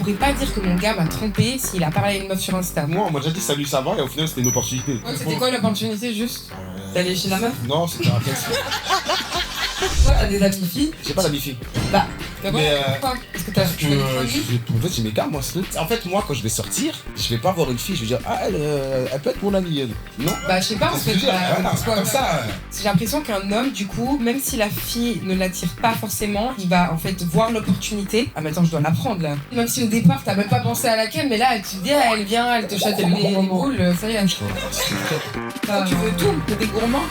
pourrais pas dire que mon gars m'a trompé s'il a parlé à une meuf sur Insta. Moi, on m'a déjà dit salut, ça va, et au final, c'était une opportunité. Ouais, c'était quoi l'opportunité juste d'aller chez la meuf? Non, c'était un test. Toi, t'as des amis filles? J'ai pas d'amis filles. Bah, d'abord, Mais, pourquoi? Parce que t'as Parce que, en fait, j'ai mes gars, moi. En fait, moi, quand je vais sortir, je vais pas voir une fille, je vais dire, ah, elle peut être mon amie, elle. Non? Bah, je sais pas, en fait. Voilà, comme ça. J'ai l'impression qu'un homme, du coup, même si la fille ne l'attire pas forcément, il va en fait voir l'opportunité. Ah, mais attends, je dois la prendre là. Même si au départ, t'as même pas pensé à laquelle, mais là, tu te dis, ah, elle vient, elle te châtelle les boules, ça y est. Toi, tu veux tout, t'es des gourmands.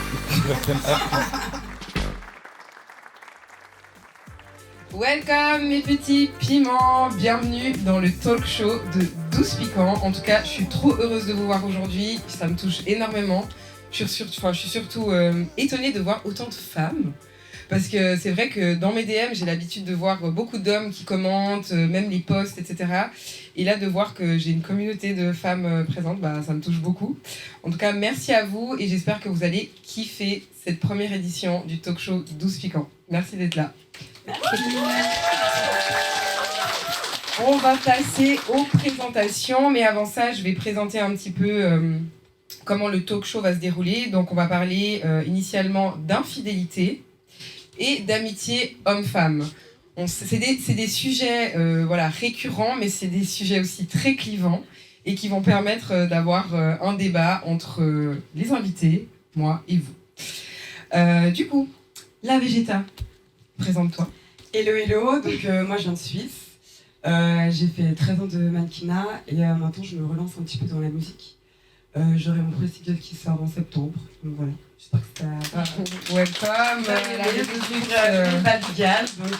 Welcome mes petits piments, bienvenue dans le talk show de 12 piquants. En tout cas, je suis trop heureuse de vous voir aujourd'hui, ça me touche énormément. Je suis surtout étonnée de voir autant de femmes. Parce que c'est vrai que dans mes DM, j'ai l'habitude de voir beaucoup d'hommes qui commentent, même les posts, etc. Et là, de voir que j'ai une communauté de femmes présentes, bah, ça me touche beaucoup. En tout cas, merci à vous et j'espère que vous allez kiffer cette première édition du talk show 12 piquants. Merci d'être là. On va passer aux présentations, mais avant ça, je vais présenter un petit peu comment le talk show va se dérouler. Donc, on va parler initialement d'infidélité et d'amitié homme-femme. C'est des sujets récurrents, mais c'est des sujets aussi très clivants et qui vont permettre d'avoir un débat entre les invités, moi et vous. Du coup, la Végéta, présente-toi. Hello, donc moi je viens de Suisse. J'ai fait 13 ans de mannequinat et maintenant je me relance un petit peu dans la musique. J'aurai mon premier single qui sort en septembre, donc voilà. J'espère que ça... Welcome, la République, donc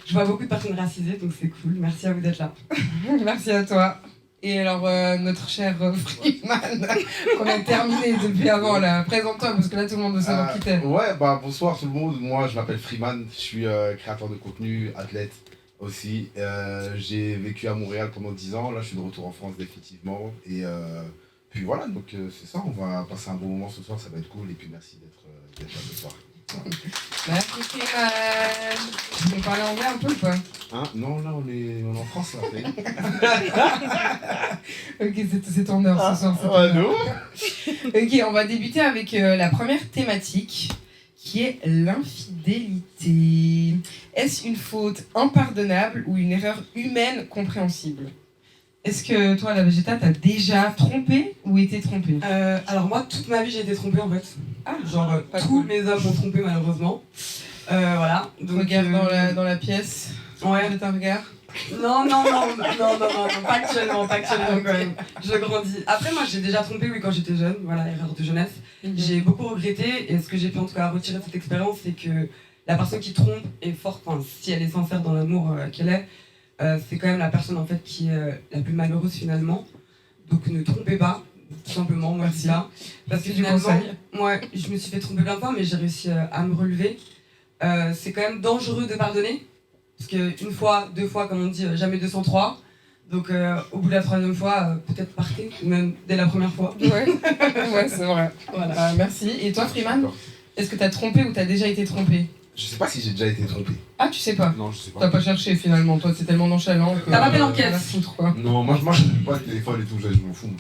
je vois beaucoup de personnes racisées, donc c'est cool. Merci à vous d'être là. Merci à toi. Et alors, notre cher Freeman, qu'on a terminé depuis avant, là, présente-toi, parce que là, tout le monde veut savoir qui t'es. Ouais, bah bonsoir tout le monde, moi je m'appelle Freeman, je suis créateur de contenu, athlète aussi. J'ai vécu à Montréal pendant 10 ans, là je suis de retour en France définitivement. Et puis voilà, donc c'est ça, on va passer un bon moment ce soir, ça va être cool. Et puis merci d'être là ce soir. Merci Freeman. Tu peux parler anglais un peu ou pas? Hein? Non, là on est en France là. Ok, c'est ton heure ce soir. Ouais, nous. Ok, on va débuter avec la première thématique qui est l'infidélité. Est-ce une faute impardonnable ou une erreur humaine compréhensible? Est-ce que toi, la Végéta, t'as déjà trompé ou été trompée? Alors moi, toute ma vie j'ai été trompée en fait. Ah, Genre pas tous cool. mes hommes m'ont trompée malheureusement. Voilà. Donc, Regarde dans la pièce. Ouais. Jette un regard. Non, pas actuellement quand même. Je grandis. Après moi j'ai déjà trompé oui quand j'étais jeune, voilà, erreur de jeunesse. J'ai beaucoup regretté et ce que j'ai pu en tout cas retirer de cette expérience c'est que la personne qui trompe est forte, enfin si elle est sincère dans l'amour qu'elle est, c'est quand même la personne en fait qui est la plus malheureuse finalement. Donc ne trompez pas, tout simplement, moi c'est ça. Parce que finalement, moi je me suis fait tromper plein de fois mais j'ai réussi à me relever. C'est quand même dangereux de pardonner. Parce qu'une fois, deux fois, comme on dit, jamais 203. Donc au bout de la troisième fois, peut-être partez, ou même dès la première fois. Ouais, c'est vrai. Voilà. Merci. Et toi, Freeman, est-ce que t'as trompé ou t'as déjà été trompé? Je sais pas si j'ai déjà été trompé. Ah, tu sais pas? Non, je sais pas. T'as pas cherché finalement, toi, c'est tellement nonchalant que... T'as pas fait l'enquête? Foutre, quoi. Non, moi je ne pas le téléphone et tout, je m'en fous.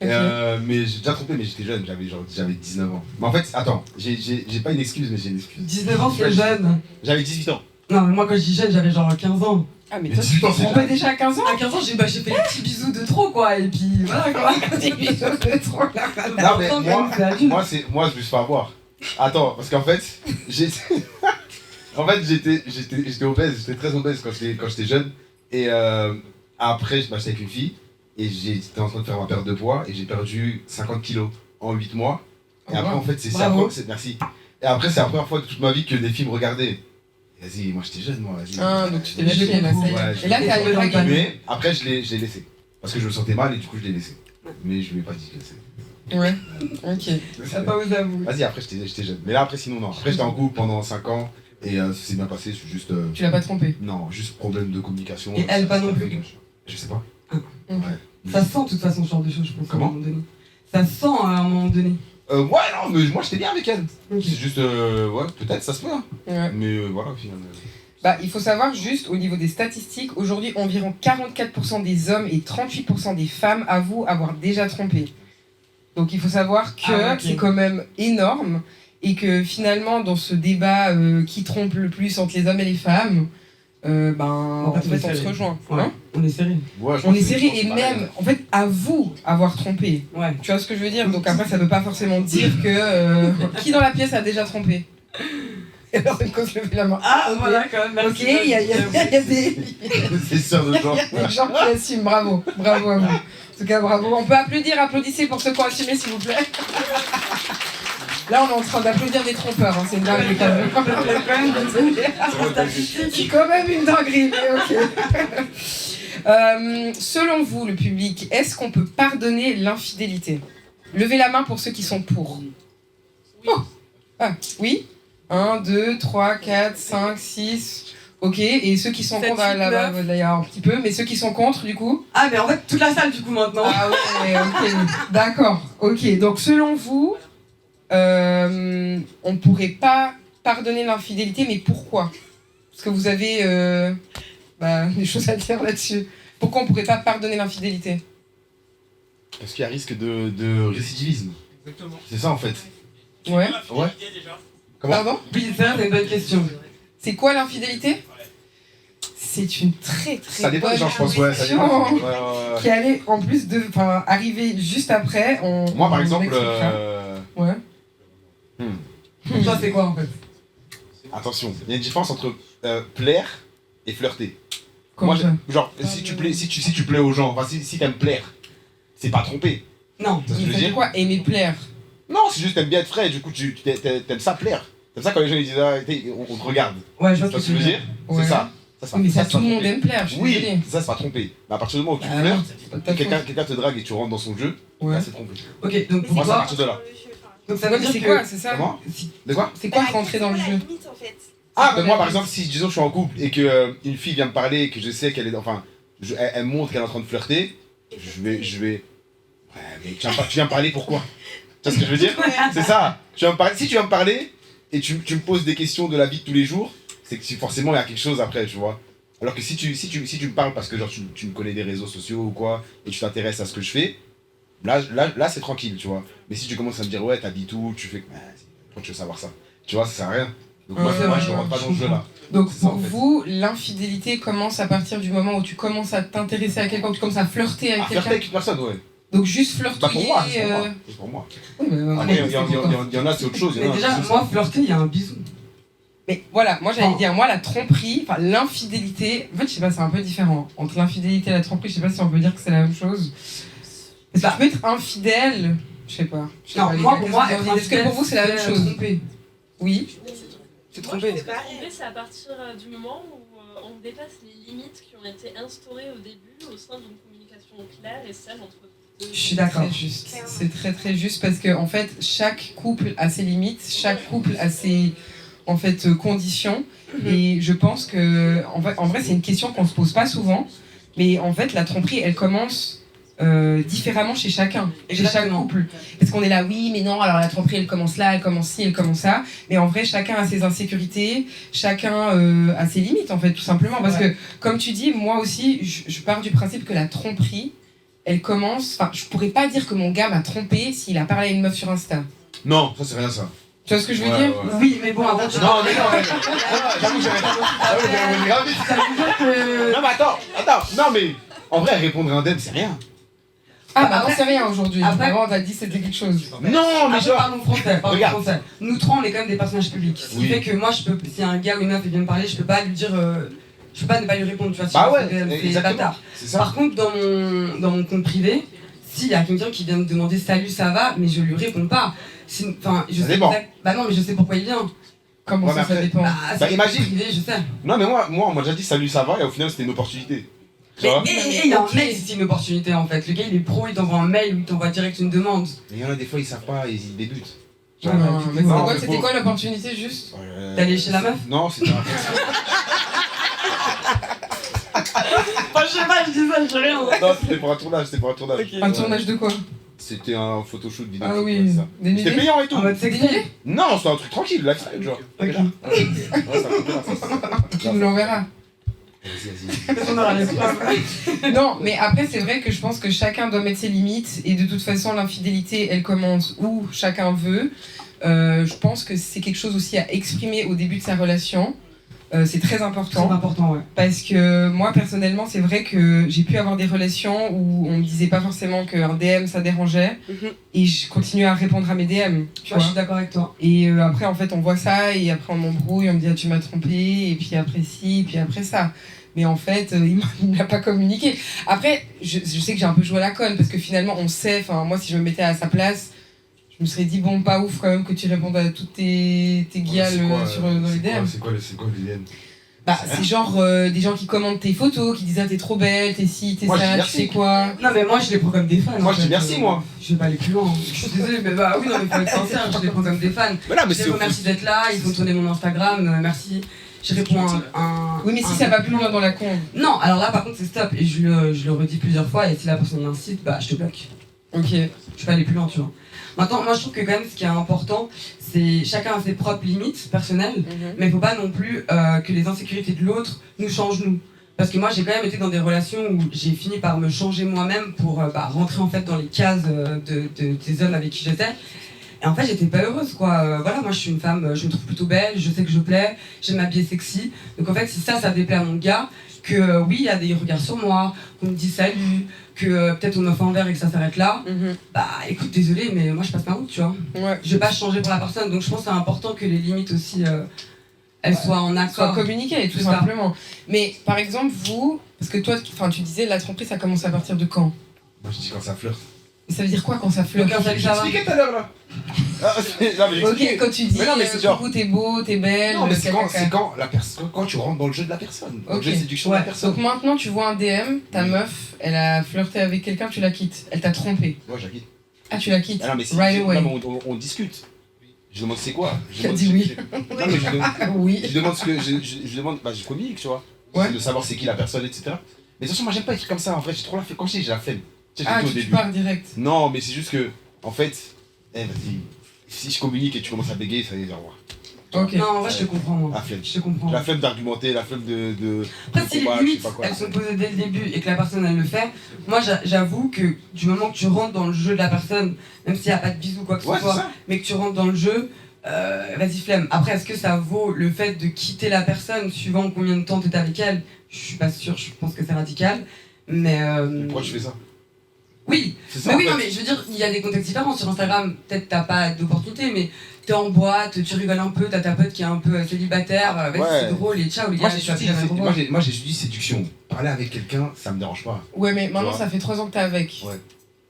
Okay. Mais j'ai déjà trompé, mais j'étais jeune, j'avais 19 ans. Mais en fait, attends, j'ai pas une excuse, mais j'ai une excuse. 19 ans, c'est jeune. J'avais 18 ans. Non, mais moi quand je dis jeune, j'avais genre 15 ans. Ah, mais Mais toi, tu 18 ans, t'es c'est trompé déjà à 15 ans? À 15 ans, j'ai fait les petits bisous de trop, quoi. Et puis voilà, quoi. Des bisous de trop, là. Non, mais moi, je me suis fait avoir. Attends, parce qu'en fait, j'étais obèse, j'étais très obèse quand j'étais jeune. Et après, je marchais avec une fille. Et j'étais en train de faire ma perte de poids. Et j'ai perdu 50 kilos en 8 mois. Et après, en fait, merci. Et après, c'est la première fois de toute ma vie que des filles me regardaient. Vas-y, moi j'étais jeune, moi, vas-y. Ah, donc tu t'es lâché, là, ça y est. Ouais, Et là, t'es allé draguer. Mais après, je l'ai laissé. Parce que je me sentais mal et du coup, je l'ai laissé. Mais je lui ai pas dit que c'est. Ouais, ok. Ça pas vous avouer. Vas-y, après, j'étais jeune. Mais là, après, sinon, non. Après, j'étais en couple pendant 5 ans et ça s'est bien passé. C'est juste. Tu l'as pas trompé? Non, juste problème de communication. Et elle, pas non plus? Je sais pas. Ah. Ouais. Ça sent de toute façon ce genre de choses, je pense. Comment? À un moment donné. Ça sent à un moment donné. Ouais, non, mais moi j'étais bien avec elle. Okay. C'est juste, ouais, peut-être, ça se peut. Hein. Ouais. Mais voilà, au final. Bah, il faut savoir juste au niveau des statistiques, aujourd'hui environ 44% des hommes et 38% des femmes avouent avoir déjà trompé. Donc il faut savoir que c'est quand même énorme et que finalement dans ce débat qui trompe le plus entre les hommes et les femmes, en fait, on se rejoint. Ouais. Hein, on est serré. Ouais, on est serré et même, en fait, avoue avoir trompé. Ouais. Tu vois ce que je veux dire? Donc après, ça veut pas forcément dire que... qui dans la pièce a déjà trompé? Et alors, une cause lever la main. Ah, voilà, quand même, merci. Ok, il y a des... C'est sûr de genre. Il y a des gens qui assument, bravo à vous. En tout cas, bravo. On peut applaudir, applaudissez pour ceux qui ont assumé, s'il vous plaît. Là, on est en train d'applaudir des trompeurs, hein. C'est une dinguerie quand même. C'est quand même une dinguerie, mais ok. Selon vous, le public, est-ce qu'on peut pardonner l'infidélité? Levez la main pour ceux qui sont pour. Oh. Ah, oui. 1, 2, 3, 4, 5, 6... Ok, et ceux qui sont contre, là-bas, il y a un petit peu, mais ceux qui sont contre, du coup? Ah, mais en fait, toute la salle, du coup, maintenant. Ah ouais, ok, d'accord, ok. Donc, selon vous, on pourrait pas pardonner l'infidélité, mais pourquoi? Parce que vous avez des choses à dire là-dessus. Pourquoi on pourrait pas pardonner l'infidélité? Parce qu'il y a risque de récidivisme. Exactement. C'est ça, en fait. Ouais. Ouais. Pardon? Oui, c'est une bonne question. C'est quoi l'infidélité? C'est une très Ça dépend bonne des gens, je pense, ouais, ça question dépend. Ouais. qui allait en plus de, arriver juste après. Moi, par exemple, ouais. Pour toi, c'est quoi, en fait? Attention, il y a une différence entre plaire et flirter. Comment Moi, ça? genre, si tu plais aux gens, enfin, si t'aimes plaire, c'est pas tromper. Non. C'est ce que je veux Ça fait dire. quoi? Aimer plaire? Non, c'est juste t'aimes bien être frais, du coup, t'aimes ça plaire. T'aimes ça quand les gens ils disent, ah, on te regarde. Ouais, je vois Tu vois ce que je veux dire? Ouais. C'est ça. Ça, Mais ça, c'est tout pas le monde tromper. aime plaire, je suis Oui, désolée. ça, c'est pas tromper. Mais à partir du moment où tu Ah flirtes, non, c'est pas de ta faute. quelqu'un te drague et tu rentres dans son jeu, Ouais. là, c'est tromper. Ok, donc pour Moi, c'est à toi, partir de là. donc ça Ouais, veut mais dire c'est que... quoi, c'est ça? Comment? De quoi? C'est quoi rentrer dans le jeu? Ah, moi, par exemple, si disons je suis en couple et qu'une fille vient me parler et que je sais qu'elle est. Enfin, elle montre qu'elle est en train de flirter, je vais. Ouais, mais tu viens me parler pourquoi? Tu vois ce que je veux dire? C'est ça. Si tu viens me parler et tu me poses des questions de la vie de tous les jours, c'est que forcément il y a quelque chose après, tu vois. Alors que si tu me parles parce que genre tu me connais des réseaux sociaux ou quoi, et tu t'intéresses à ce que je fais, là c'est tranquille, tu vois. Mais si tu commences à me dire ouais, t'habites où, tu fais. Pourquoi tu veux savoir ça? Tu vois, ça sert à rien. Donc moi, je ne rentre pas dans ce jeu-là. Donc C'est ça, pour en fait. vous, l'infidélité commence à partir du moment où tu commences à t'intéresser à quelqu'un, où tu commences à flirter avec Ah, flirter quelqu'un. avec une personne, ouais. Donc juste Bah flirter. pour moi, c'est pour moi. C'est pour moi. Oui, mais, Après, il y en a, c'est autre chose. Mais déjà, moi, flirter, il y a un bisou. mais voilà, moi j'allais Oh. dire, moi la tromperie, enfin l'infidélité, en fait je sais pas, c'est un peu différent. Entre l'infidélité et la tromperie, je sais pas si on peut dire que c'est la même chose. Parce que tu peux être infidèle, je sais pas. Non, les moi, gars, pour moi, qu'est-ce que vous en être dites? Est-ce que pour vous c'est la même chose? Tromper. Oui. C'est Moi, tromper. je trouve que tromper, c'est à partir du moment où on dépasse les limites qui ont été instaurées au début au sein d'une communication claire et saine entre deux. Je suis d'accord. Très juste. C'est très très juste parce que en fait chaque couple a ses limites, chaque couple a ses conditions et je pense que en vrai c'est une question qu'on se pose pas souvent, mais en fait la tromperie elle commence différemment chez chacun, chez chaque Exactement. couple. Parce qu'on est là, oui, mais non, alors la tromperie elle commence là, elle commence ci, elle commence ça. Mais en vrai, chacun a ses insécurités, chacun a ses limites en fait, tout simplement. Parce que, comme tu dis, moi aussi, je pars du principe que la tromperie, elle commence. Enfin, je pourrais pas dire que mon gars m'a trompé s'il a parlé à une meuf sur Insta. Non, ça c'est rien ça. Tu vois ce que je veux Ouais, dire? ouais. Oui, mais bon, avant, Non, mais j'avoue, j'avais grave vite. ça veut dire que... Non, mais attends, non, mais en vrai, répondre à un DM, c'est rien. Ah bah non, c'est rien aujourd'hui. Après- Avant, on t'a dit que c'était quelque chose. Non, mais Après, genre. pardon Regarde. français. Nous trois, on est quand même des personnages publics. Ce qui Oui. fait que moi, si un gars ou une meuf vient me parler, je peux pas lui dire... je peux pas ne pas lui répondre, tu vois. Bah sinon, ouais, c'est exactement. bâtard. C'est ça. Par contre, dans mon compte privé, s'il y a quelqu'un qui vient me demander salut, ça va, mais je lui réponds pas. Enfin, je Ça sais dépend. Bah non, mais je sais pourquoi il vient. Comment Ouais, ça, mais ça après- dépend? C'est imagine. privé, je sais. Non, mais moi, on m'a déjà dit salut, ça va, et au final, c'était une opportunité. Tu vois? Mais il y a un ok. mail, c'est une opportunité en fait. Le gars, il est pro, il t'envoie un mail ou il t'envoie direct une demande. Mais il y en a des fois, ils savent pas, ils débutent. Tu Non, vois? non, mais Non, mais c'était bon. quoi l'opportunité juste? D'aller chez la meuf? Non, c'était un. Enfin, je sais pas, je dis ça, je dis rien. Non, c'était pour un tournage, Un tournage de quoi? C'était un photoshoot vidéo. Ah oui, C'était dénudé. payant et tout. En mode sexy. Non, c'était un truc tranquille, lifestyle, genre. Ok. Ouais, ça coûte là, Tu nous l'enverras. Vas-y. On aura les preuves. Non, mais après, c'est vrai que je pense que chacun doit mettre ses limites et de toute façon, l'infidélité, elle commence où chacun veut. Je pense que c'est quelque chose aussi à exprimer au début de sa relation. C'est très important. C'est important, ouais. Parce que moi, personnellement, c'est vrai que j'ai pu avoir des relations où on me disait pas forcément qu'un DM ça dérangeait. Et je continue à répondre à mes DM. Tu Moi, vois. je suis d'accord avec toi. Et après, en fait, on voit ça, et après, on m'embrouille, on me dit, ah, tu m'as trompé, et puis après ci, et puis après ça. Mais en fait, il ne l'a pas communiqué. Après, je sais que j'ai un peu joué à la conne, parce que finalement, on sait, enfin, moi, si je me mettais à sa place, je me serais dit, bon, pas ouf quand même que tu répondes à toutes tes guiales dans les DM. C'est quoi les DM? Bah, c'est genre des gens qui commentent tes photos, qui disent, ah, t'es trop belle, t'es ci, t'es Moi, je dis ça, tu merci. sais quoi. Non, mais moi, je les prends comme des fans. Moi, en je dis fait. merci, moi. Je vais pas aller plus loin. Je suis désolée, mais bah oui, non, mais faut être sincère, je les prends comme des fans. Mais là, mais Je les c'est. remercie d'être là, ils ont tourné mon Instagram, merci. Je réponds un. Oui, mais si ça va plus loin dans la con. Non, alors là, par contre, c'est stop. Et je le redis plusieurs fois, et si la personne m'incite, bah, je te bloque. Ok. Je vais pas aller plus loin, tu vois. Maintenant, moi, je trouve que quand même, ce qui est important, c'est chacun a ses propres limites personnelles, mais il faut pas non plus que les insécurités de l'autre nous changent nous. Parce que moi, j'ai quand même été dans des relations où j'ai fini par me changer moi-même pour rentrer en fait dans les cases des hommes avec qui j'étais. Et en fait, j'étais pas heureuse, quoi. Voilà, moi, je suis une femme, je me trouve plutôt belle, je sais que je plais, j'aime m'habiller sexy. Donc en fait, si ça déplaît à mon gars, que oui, il y a des regards sur moi, qu'on me dit salut, que peut-être on me fait un verre et que ça s'arrête là, bah écoute, désolé, mais moi, je passe ma route, tu vois. Ouais. Je vais pas changer pour la personne, donc je pense que c'est important que les limites aussi, elles soient en Soit accord. communiquer, tout C'est ça. simplement. Mais par exemple, vous, parce que toi, tu disais la tromperie, ça commence à partir de quand? Moi, je dis quand ça flirte. Et ça veut dire quoi quand ça flirte? Donc, ça va. J'expliquais tout à l'heure, là. Ah, non, mais Ok, j'expliquais. quand tu dis Mais non, mais c'est genre- coucou, t'es beau, t'es belle, Non, mais c'est caca. quand tu rentres dans le jeu de la personne. Dans le Ok. jeu de séduction de la Ouais. personne. Donc maintenant, tu vois un DM, ta meuf, elle a flirté avec quelqu'un, tu la quittes. Elle t'a trompé. Moi, j'acquitte. Ah, tu la quittes. Ah non, mais si, Right away. non, mais on discute. Je demande c'est quoi. Je Tu as demande dit si- oui. Non, mais je demande, Oui. je demande ce que. Je demande. Bah, je communique, tu vois. Ouais. C'est de savoir c'est qui la personne, etc. Mais de toute façon, moi, j'aime pas les trucs comme ça. En vrai, j'ai trop la flemme. Quand je dis, j'ai la flemme. Tu sais, j'ai Ah, dit au tu début. pars direct. Non, mais c'est juste que, en fait, vas-y. Si je communique et tu commences à bégayer, ça y est, au revoir. Ok. Non, en vrai, je te comprends, moi. La flemme. Je te comprends. La flemme d'argumenter, la flemme de Après, si les combattre, je sais limites, pas quoi. elles sont posées dès le début et que la personne, elle le fait, moi, j'avoue que du moment que tu rentres dans le jeu de la personne, même s'il n'y a pas de bisous ou quoi que ce Ouais, c'est soit, ça. mais que tu rentres dans le jeu, vas-y, flemme. Après, est-ce que ça vaut le fait de quitter la personne suivant combien de temps tu es avec elle? Je suis pas sûre, je pense que c'est radical. Mais. Pourquoi je fais ça? Oui, C'est ça. mais en oui, fait. non, mais je veux dire, il y a des contextes différents. Sur Instagram, peut-être t'as pas d'opportunité, mais t'es en boîte, tu rigoles un peu, t'as ta pote qui est un peu célibataire, vas-y, Ouais. c'est drôle et ciao les Moi, gars, j'ai tu vas dit, plus jamais revoir. moi, j'ai dit séduction. Parler avec quelqu'un, ça me dérange pas. Ouais, mais maintenant, vois. ça fait 3 ans que t'es avec. Ouais.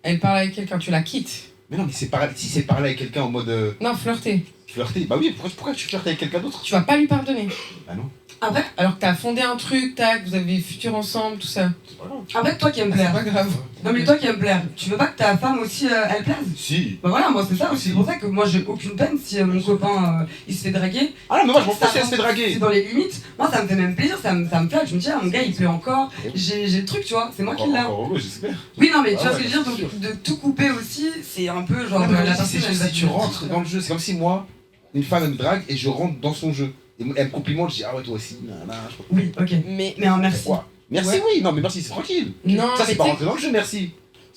Elle parle avec quelqu'un, tu la quittes. Mais non, mais si c'est parler avec quelqu'un en mode Non, flirter. flirter, bah oui, pourquoi tu flirtes avec quelqu'un d'autre? Tu vas pas lui pardonner. Bah non. Après, Alors que t'as fondé un truc, tac, vous avez futur ensemble, tout ça. C'est pas grave. après, toi qui aimes C'est plaire. pas grave. Non, mais toi qui aimes plaire, tu veux pas que ta femme aussi, elle plaise? Si. Bah voilà, moi c'est ça aussi. C'est pour ça que moi j'ai aucune peine si mon copain il se fait draguer. Ah non, mais moi je m'en Ça fous si elle se fait rentre- draguer. C'est dans les limites. Moi ça me fait même plaisir, ça me flatte. Je me dis, ah, mon gars il plaît encore. J'ai le truc, tu vois, c'est moi qui l'ai. Encore heureux, j'espère. Oui, non, mais tu Ah vois ce ouais, que je veux dire, c'est sûr. donc de tout couper aussi, c'est un peu genre Non, mais la vas-y, personne c'est elle juste va si tu dire, rentres dans le jeu. C'est comme si moi, une femme elle me drague et je rentre dans son jeu. Et elle me complimente, je dis ah ouais, toi aussi, nanana, je sais pas Oui, ok. Mais, Mais un merci. quoi. Merci, Ouais. oui, non, mais merci, c'est tranquille. non, Ça, mais c'est pas tu sais- rentrer dans le jeu, merci.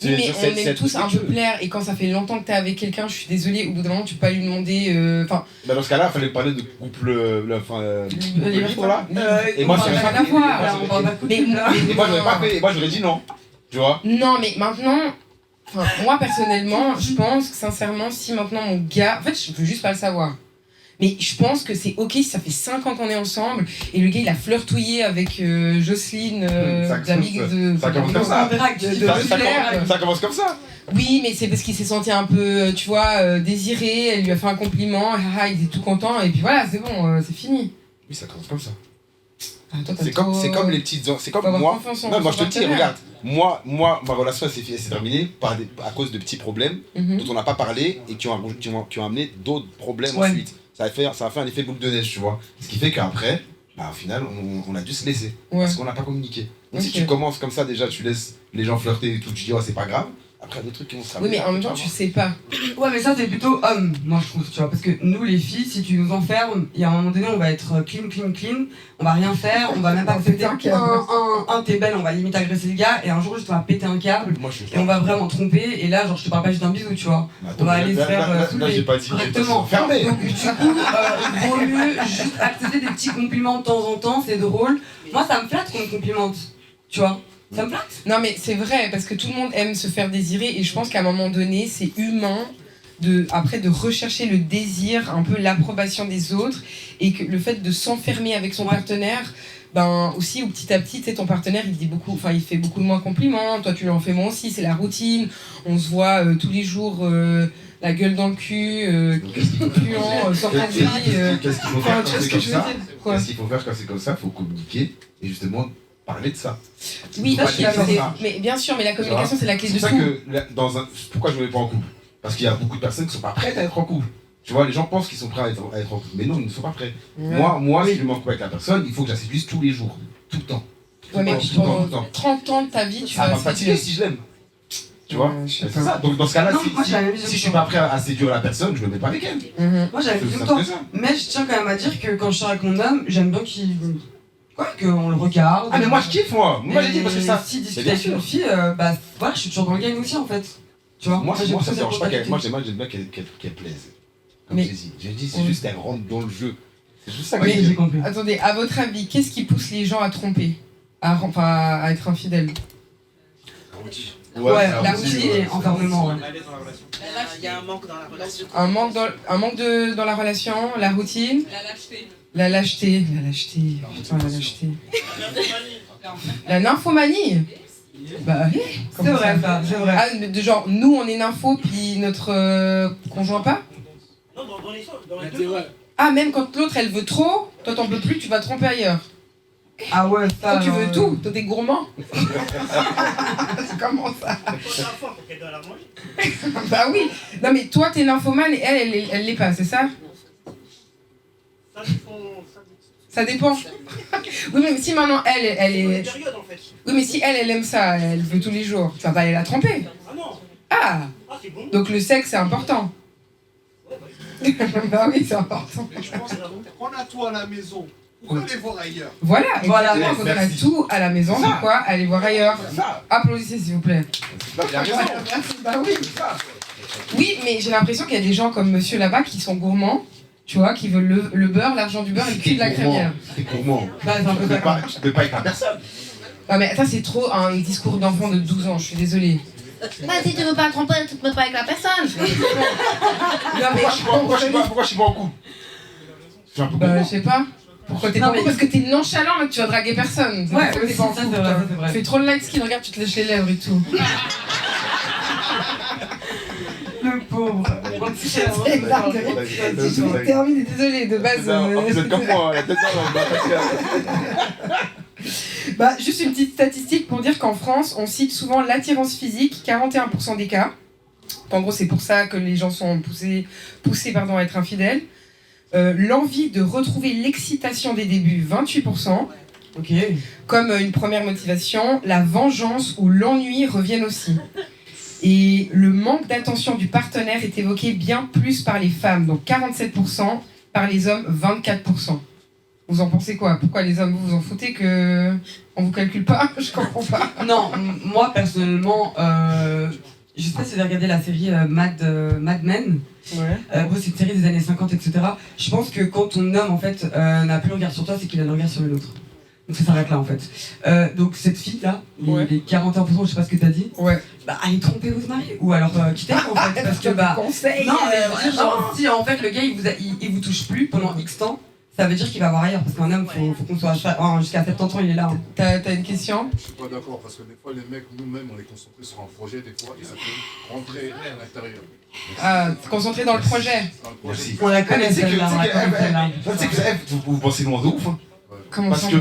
oui, mais on c'est aime tous un peu jeu. plaire et quand ça fait longtemps que t'es avec quelqu'un, je suis désolée, au bout d'un moment tu peux pas lui demander. Enfin, Bah, dans ce cas-là, il fallait parler de couple. Enfin. libre, là. Et moi, on j'aurais parle pas pas fait. d'avoir, Moi, Là, j'aurais on parle dit- pas de Mais couple, là. Et moi, j'aurais pas fait. Et moi, j'aurais dit non. Tu vois. non, mais maintenant, enfin, moi personnellement, je pense que sincèrement, si maintenant mon gars. En fait, je veux juste pas le savoir. Mais je pense que c'est ok si ça fait 5 ans qu'on est ensemble et le gars il a flirtouillé avec Jocelyne, Ça d'Amic de. ça commence comme ça. En drague, tu De- dis de- pas de- du Ça, flair. commence- ça commence comme ça. Oui, mais c'est parce qu'il s'est senti un peu, tu vois, désiré, elle lui a fait un compliment, il était tout content et puis voilà, c'est bon, c'est fini. Oui, ça commence comme ça. Ah, toi, t'as C'est comme trop- les petites. C'est faut comme avoir moi. confiance en Non, moi son je te le dis, partenaire. regarde. Moi, ma relation elle s'est terminée à cause de petits problèmes Mhm. dont on n'a pas parlé et qui ont amené d'autres problèmes Ouais. ensuite. Ça a fait un effet boule de neige, tu vois. Ce qui fait qu'après, bah, au final, on a dû se laisser. Ouais. Parce qu'on n'a pas communiqué. Donc si Ok. tu commences comme ça, déjà, tu laisses les gens flirter et tout, tu dis, oh, c'est pas grave. Après, d'autres trucs qui vont se Oui, mais en même temps, tu sais pas. Ouais, mais ça, c'est plutôt homme, moi, je trouve, tu vois. Parce que nous, les filles, si tu nous enfermes, il y a un moment donné, on va être clean, on va rien faire, on va même pas accepter t'es belle, on va limite agresser le gars, et un jour, juste, on va péter un câble, et on va vraiment tromper, et là, genre, je te parle pas juste d'un bisou, tu vois. On va aller se faire Là, j'ai pas dit correctement. fermé. Donc, du coup, vaut mieux juste accepter des petits compliments de temps en temps, c'est drôle. Moi, ça me flatte qu'on me complimente, tu vois. Ça me flatte. Non, mais c'est vrai, parce que tout le monde aime se faire désirer, et je pense qu'à un moment donné, c'est humain après de rechercher le désir, un peu l'approbation des autres, et que le fait de s'enfermer avec son partenaire, ben aussi, ou petit à petit, tu sais, ton partenaire, il fait beaucoup moins compliments, toi tu lui en fais moins aussi, c'est la routine, on se voit tous les jours... la gueule dans le cul, puant, sortant de vie. Qu'est-ce qu'il faut faire quand c'est comme ça? Qu'est-ce qu'il faut faire quand c'est comme ça? Il faut communiquer et justement parler de ça. Oui, mais bien sûr, mais la communication c'est la clé de tout. C'est pour ça que pourquoi je ne me mets pas en couple? Parce qu'il y a beaucoup de personnes qui ne sont pas prêtes à être en couple. Tu vois, les gens pensent qu'ils sont prêts à être en couple, mais non, ils ne sont pas prêts. Ouais. Moi, si je me mets en couple avec la personne, il faut que je la séduise tous les jours, tout le temps. Ouais, mais pendant 30 ans de ta vie, tu vas... Ça va me fatiguer si je l'aime. Tu vois, c'est ça. Donc dans ce cas-là, si je suis pas prêt à séduire la personne, je me mets pas avec elle. Moi j'avais plus longtemps. Mais je tiens quand même à dire que quand je sors avec mon homme, j'aime bien qu'on le regarde. Ah mais moi je kiffe moi j'ai dit parce que ça. Si discuter avec une fille, bah voilà, je suis toujours dans le game aussi en fait. Tu vois. Moi ça me dérange pas moi j'aime bien qu'elle plaise. Comme j'ai dit, c'est juste qu'elle rentre dans le jeu. C'est juste ça que j'ai compris. Attendez, à votre avis, qu'est-ce qui pousse les gens à tromper, à être infidèles? Ouais, la routine et enfermement. Il y a un manque dans la relation. Un manque dans la relation, la routine. La lâcheté. Putain, la lâcheté. La nymphomanie. Bah oui. C'est vrai, ça, c'est vrai. Ah, de genre, nous on est nympho, puis notre conjoint pas? Non, dans les deux. Ah, même quand l'autre elle veut trop, toi t'en peux plus, tu vas tromper ailleurs. Ah ouais, ça. Toi tu veux tout, toi t'es gourmand. C'est comment ça? Bah oui. Non mais toi t'es nymphomane et elle l'est pas, c'est ça? Ça dépend. Oui mais si maintenant elle est... Oui mais si elle aime ça, elle veut tous les jours, tu vas pas aller la tromper. Ah. Donc le sexe c'est important. Bah oui c'est important. Je pense qu'on a tout à la maison. Pourquoi aller voir ailleurs? Voilà, quand on a tout à la maison, pourquoi aller voir ailleurs? Applaudissez s'il vous plaît. Merci. Bah oui. Oui, mais j'ai l'impression qu'il y a des gens comme monsieur là-bas qui sont gourmands, tu vois, qui veulent le beurre, l'argent du beurre et le cul de la crémière. C'est gourmand. Bah, c'est un peu ça. Tu peux pas être la personne. Non mais ça c'est trop un discours d'enfant de 12 ans, je suis désolée. Bah si tu veux pas tromper, tu te mets pas avec la personne. Pourquoi je suis pas en couple? Bah je sais pas. Pourquoi t'es pas en couple? Parce que t'es nonchalant et que tu vas draguer personne. Ouais, t'es pas en couple. Tu fais trop le light skin, regarde, tu te lèches les lèvres et tout. Le pauvre. C'est énorme. Je termine, désolée, de base. Vous êtes comme moi, la tête Bah, juste une petite statistique pour dire qu'en France, on cite souvent l'attirance physique, 41% des cas. En gros, c'est pour ça que les gens sont poussés à être infidèles. L'envie de retrouver l'excitation des débuts, 28%. Ok. Comme une première motivation, la vengeance ou l'ennui reviennent aussi. Et le manque d'attention du partenaire est évoqué bien plus par les femmes, donc 47%, par les hommes, 24%. Vous en pensez quoi? Pourquoi les hommes, vous en foutez que on vous calcule pas? Je comprends pas. Non, moi personnellement, je sais pas si vous avez regardé la série Mad Men. Ouais. C'est une série des années 50, etc. Je pense que quand ton homme en fait n'a plus le regard sur toi, c'est qu'il a le regard sur l'autre. Donc ça s'arrête là en fait. Donc cette fille là, les 41%, je sais pas ce que t'as dit. Ouais. Bah allez tromper votre mari ou alors quitter en fait parce que bah conseil. Non mais genre si en fait le gars il vous touche plus pendant X temps, ça veut dire qu'il va voir ailleurs parce qu'un homme faut qu'on soit jusqu'à 70 ans il est là. Hein. T'as une question? Je suis pas d'accord parce que des fois les mecs nous-mêmes on est concentrés sur un projet des fois et ça peut rentrer à l'intérieur. Ah, concentré dans le projet. Merci. On la connaît celle-là. Tu sais que vous pensez loin de ouf. Hein. Comment parce ça, que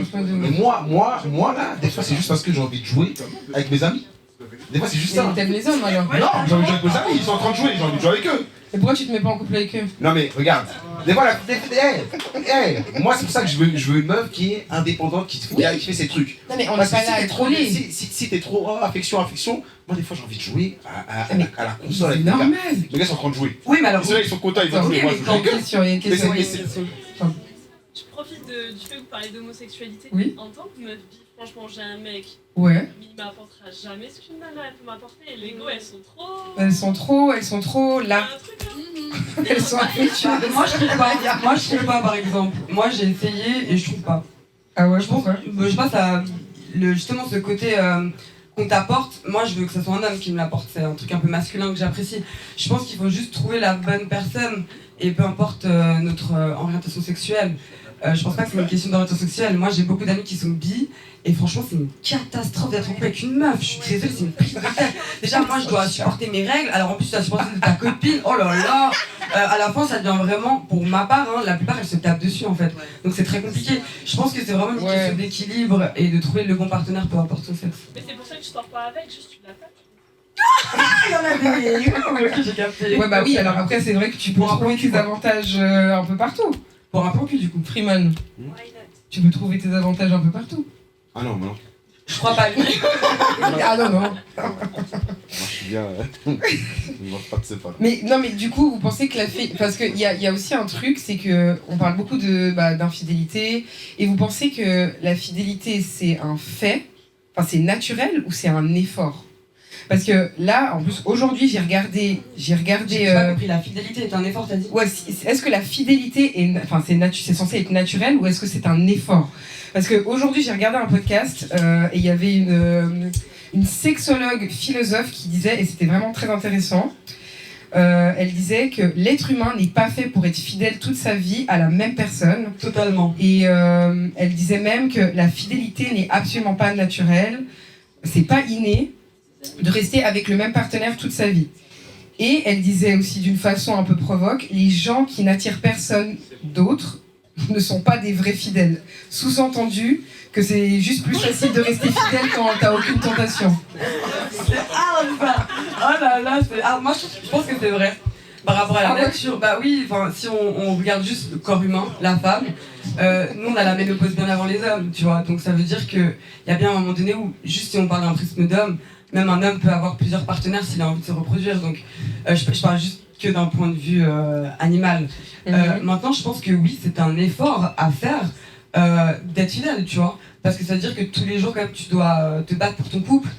moi là, des fois c'est juste parce que j'ai envie de jouer avec mes amis. Des fois c'est juste ça. T'aimes les hommes alors? Non, j'ai envie de jouer avec mes amis, ils sont en train de jouer, j'ai envie de jouer avec eux. Et pourquoi tu te mets pas en couple avec eux? Non mais regarde, Des fois, moi, c'est pour ça que je veux une meuf qui est indépendante, qui fait ses trucs. Non, mais on n'est pas là à troller. Si t'es trop affection, moi, des fois, j'ai envie de jouer à la console. C'est normal. Les gars sont en train de jouer. Oui, mais alors. Ils sont contents, ils vont jouer. Moi, je Une question, il y a une question. Je profite du fait que vous parlez d'homosexualité. Oui. En tant que meuf bi, franchement, j'ai un mec, Ouais. mais il m'apportera jamais ce qu'une nana elle peut m'apporter. Et les go, elles sont trop Là. un truc, hein. Elles sont affectueuses. Moi, je trouve pas, par exemple. Moi, j'ai essayé et je trouve pas. Ah ouais, Je pense à justement ce côté qu'on t'apporte. Moi, je veux que ce soit un homme qui me l'apporte. C'est un truc un peu masculin que j'apprécie. Je pense qu'il faut juste trouver la bonne personne et peu importe notre orientation sexuelle. Je pense pas que c'est une question d'orientation sexuelle. Moi, j'ai beaucoup d'amis qui sont bi et franchement, c'est une catastrophe d'être en couple avec une meuf. Je suis désolée, c'est une prise de tête. Déjà, moi, je dois supporter mes règles. Alors en plus, tu dois supporter ta copine. Oh là là. À la fin, ça devient vraiment, pour ma part, hein, la plupart elles se tapent dessus en fait. Donc c'est très compliqué. Je pense que c'est vraiment une question d'équilibre et de trouver le bon partenaire peu importe son sexe. Mais c'est pour ça que je sors pas avec, juste tu l'attaques. Il y en a des. Ok, j'ai capté. Ouais, bah oui, alors après, c'est vrai que tu peux trouver tes avantages un peu partout. Pour un plan cul du coup. Freeman, tu peux trouver tes avantages un peu partout. Ah non, non. Je crois pas lui. Ah non, non. Moi, je suis bien. Je ne mange pas de ses pas. Mais non, mais du coup, vous pensez que parce qu'il y a aussi un truc, c'est que on parle beaucoup d'infidélité, et vous pensez que la fidélité, c'est un fait, enfin c'est naturel ou c'est un effort? Parce que là, en plus, aujourd'hui, j'ai regardé. J'ai pas compris, la fidélité est un effort, t'as dit? Ouais, est-ce que la fidélité est, enfin, c'est censé être naturel ou est-ce que c'est un effort? Parce qu'aujourd'hui, j'ai regardé un podcast et il y avait une sexologue philosophe qui disait, et c'était vraiment très intéressant, elle disait que l'être humain n'est pas fait pour être fidèle toute sa vie à la même personne. Totalement. Et elle disait même que la fidélité n'est absolument pas naturelle, c'est pas inné de rester avec le même partenaire toute sa vie. Et elle disait aussi d'une façon un peu provoque, les gens qui n'attirent personne d'autre ne sont pas des vrais fidèles. Sous-entendu que c'est juste plus facile de rester fidèle quand t'as aucune tentation. C'est hard ça. Oh là là, c'est hard. Moi je pense que c'est vrai. Par rapport à la nature, bah oui, si on regarde juste le corps humain, la femme, nous on a la ménopause bien avant les hommes, tu vois. Donc ça veut dire qu'il y a bien un moment donné où, juste si on parle d'un prisme d'homme, même un homme peut avoir plusieurs partenaires s'il a envie de se reproduire. Donc je parle juste que d'un point de vue animal. Maintenant, je pense que oui, c'est un effort à faire d'être fidèle, tu vois. Parce que ça veut dire que tous les jours, quand même, tu dois te battre pour ton couple,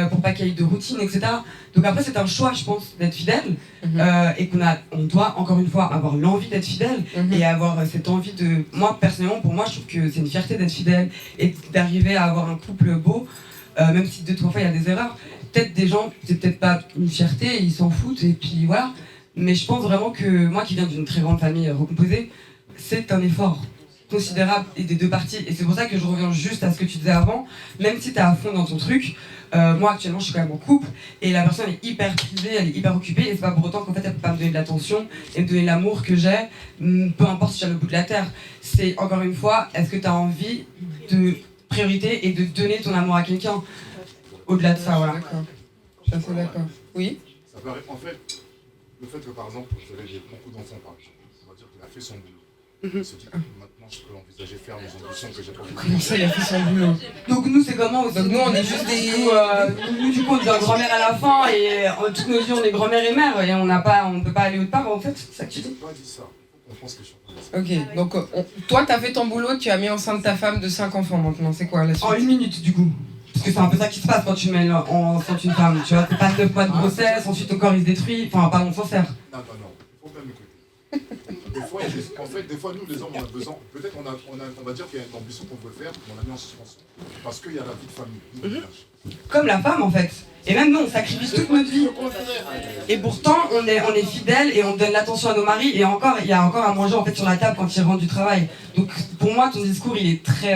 pour pas qu'il y ait de routine, etc. Donc après, c'est un choix, je pense, d'être fidèle. Et on doit, encore une fois, avoir l'envie d'être fidèle et avoir cette envie de... Moi, personnellement, pour moi, je trouve que c'est une fierté d'être fidèle et d'arriver à avoir un couple beau, même si 2-3 fois, il y a des erreurs. Peut-être des gens, c'est peut-être pas une fierté, ils s'en foutent, et puis voilà. Mais je pense vraiment que moi qui viens d'une très grande famille recomposée, c'est un effort considérable et des deux parties. Et c'est pour ça que je reviens juste à ce que tu disais avant, même si tu es à fond dans ton truc, moi actuellement je suis quand même en couple et la personne est hyper privée, elle est hyper occupée et c'est pas pour autant qu'en fait elle peut pas me donner de l'attention et me donner l'amour que j'ai, peu importe si j'ai le bout de la terre. C'est encore une fois, est-ce que tu as envie de priorité et de donner ton amour à quelqu'un au-delà de ça, voilà. D'accord. Je suis assez d'accord. Oui. Ça paraît, en fait, le fait que par exemple, vous avez beaucoup d'enfants par exemple, on va dire qu'il a fait son boulot. Il se dit que maintenant je peux envisager faire mes ambitions que j'ai pas Comment ça, il a fait son boulot? Donc nous c'est comment aussi? Donc nous on est juste des... Nous du coup on devient grand-mère à la fin et toutes nos vies on est grand-mère et mère et on peut pas aller autre part en fait, c'est ça que tu dis? Je n'ai pas dit ça. On pense que je suis en train de dire ça. Ok, donc toi t'as fait ton boulot, tu as mis enceinte ta femme de 5 enfants maintenant, c'est quoi la suite? En 1 minute du coup. Parce que c'est un peu ça qui se passe quand tu mets enceinte une femme, tu vois, c'est pas 9 mois de grossesse, ensuite ton corps il se détruit, enfin pardon, sincère. Non, il faut bien m'écouter. Des fois, nous, les hommes, on a besoin. Peut-être on va dire qu'il y a une ambition qu'on veut faire, mais on l'a mis en suspension. Parce qu'il y a la vie de famille. Comme la femme en fait. Et même nous, on sacrifie toute notre vie. Et pourtant, on est fidèles et on donne l'attention à nos maris. Et encore, il y a encore à manger en fait sur la table quand ils rentrent du travail. Donc pour moi, ton discours, il est très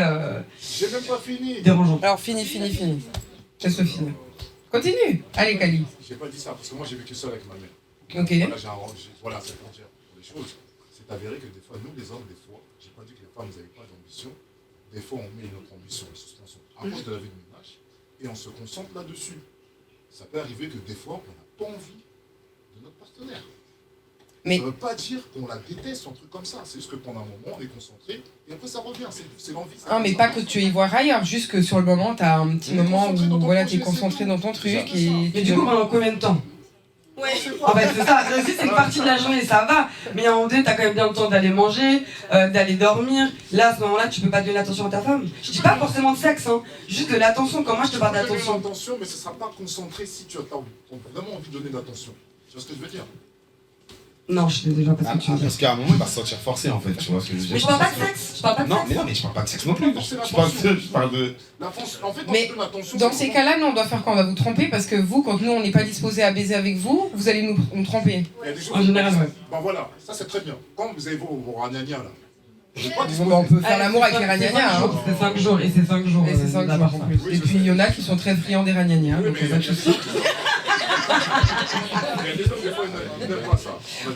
J'ai même pas fini. dérangeant. Alors fini. Laisse-le finir. Continue. Allez Kali. J'ai pas dit ça parce que moi j'ai vécu seul avec ma mère. Ok. Voilà, c'est pour dire pour les choses. C'est avéré que des fois, nous les hommes, des fois, j'ai pas dit que les femmes n'avaient pas d'ambition. Des fois, on met notre ambition en suspension à cause de la vie de ménage et on se concentre là-dessus. Ça peut arriver que des fois, on n'a pas envie de notre partenaire. Ça ne veut pas dire qu'on la déteste, un truc comme ça. C'est juste que pendant un moment, on est concentré et après ça revient. C'est l'envie. Ah, mais pas que tu y vois ailleurs, juste que sur le moment, t'as un petit moment où voilà, t'es concentré dans ton truc. Mais du coup, pendant combien de temps? Ouais. En fait, c'est ça. C'est une partie de la journée, ça va. Mais à un moment donné, t'as quand même bien le temps d'aller manger, d'aller dormir. Là, à ce moment-là, tu peux pas donner l'attention à ta femme. Je dis pas forcément de sexe, hein. Juste de l'attention. Quand moi, je te parle d'attention. L'attention, mais ce sera pas concentré si tu as vraiment envie de donner de l'attention. Tu vois ce que je veux dire? Non, je sais déjà pas ce que tu veux dire. Parce qu'à un moment, il va se sentir forcé en fait, tu vois ce que je veux dire. Mais je parle pas de sexe. Je parle pas de Non, sexe. mais non, mais je parle pas de sexe non plus. Je parle de. En fait, Mais dans ces cas-là, nous, on doit faire quoi? On va vous tromper parce que vous, quand nous, on n'est pas disposé à baiser avec vous, vous allez nous tromper. En général, ouais. Bon voilà, ça c'est très bien. Quand vous avez vos ragnagnas là, On peut faire l'amour avec les ragnagnas. Hein. C'est 5 jours et c'est 5 jours. Et c'est 5 jours en plus. Et puis il y en a qui sont très friands des ragnagnas. Oui, Donc mais pas de souci.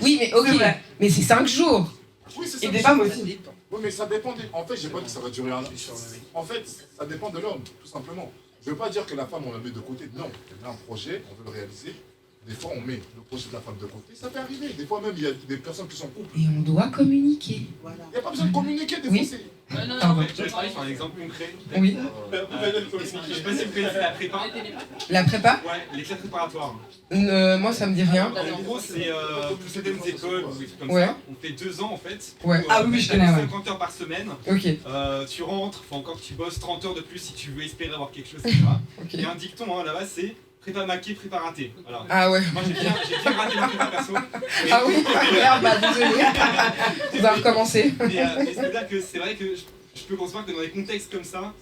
Oui, mais ok, C'est mais c'est 5 jours. Oui, c'est Et ça. des femmes aussi. Oui, mais ça dépend. En fait, j'ai pas dit que ça va durer un an. En fait, ça dépend de l'homme, tout simplement. Je veux pas dire que la femme, on la met de côté. Non, on a un projet, on veut le réaliser. Des fois, on met le projet de la femme de côté. Ça peut arriver. Des fois, même, il y a des personnes qui sont en couple. Et on doit communiquer. Il n'y a pas besoin de communiquer. Des Oui. fois, c'est. Je vais parler sur un exemple concret. Oui. Je sais pas si vous connaissez la prépa. La prépa? Ouais, les classes préparatoires. Moi, ça me dit rien. En gros, c'est pour certaines écoles ou des trucs comme Ouais. ça. On fait 2 ans en fait. Ouais. Ah oui, je connais, ouais. 50 heures par semaine. Ok. Tu rentres, faut encore que tu bosses 30 heures de plus si tu veux espérer avoir quelque chose, etc. Ok. Il y a un dicton là-bas, c'est prépa maquée, prépa raté. Voilà. Ah ouais. Moi j'ai bien raté ma prépa perso. Ah oui. Merde, bah désolé. On va recommencer. Mais c'est-à-dire que c'est vrai que je peux concevoir que dans des contextes comme ça,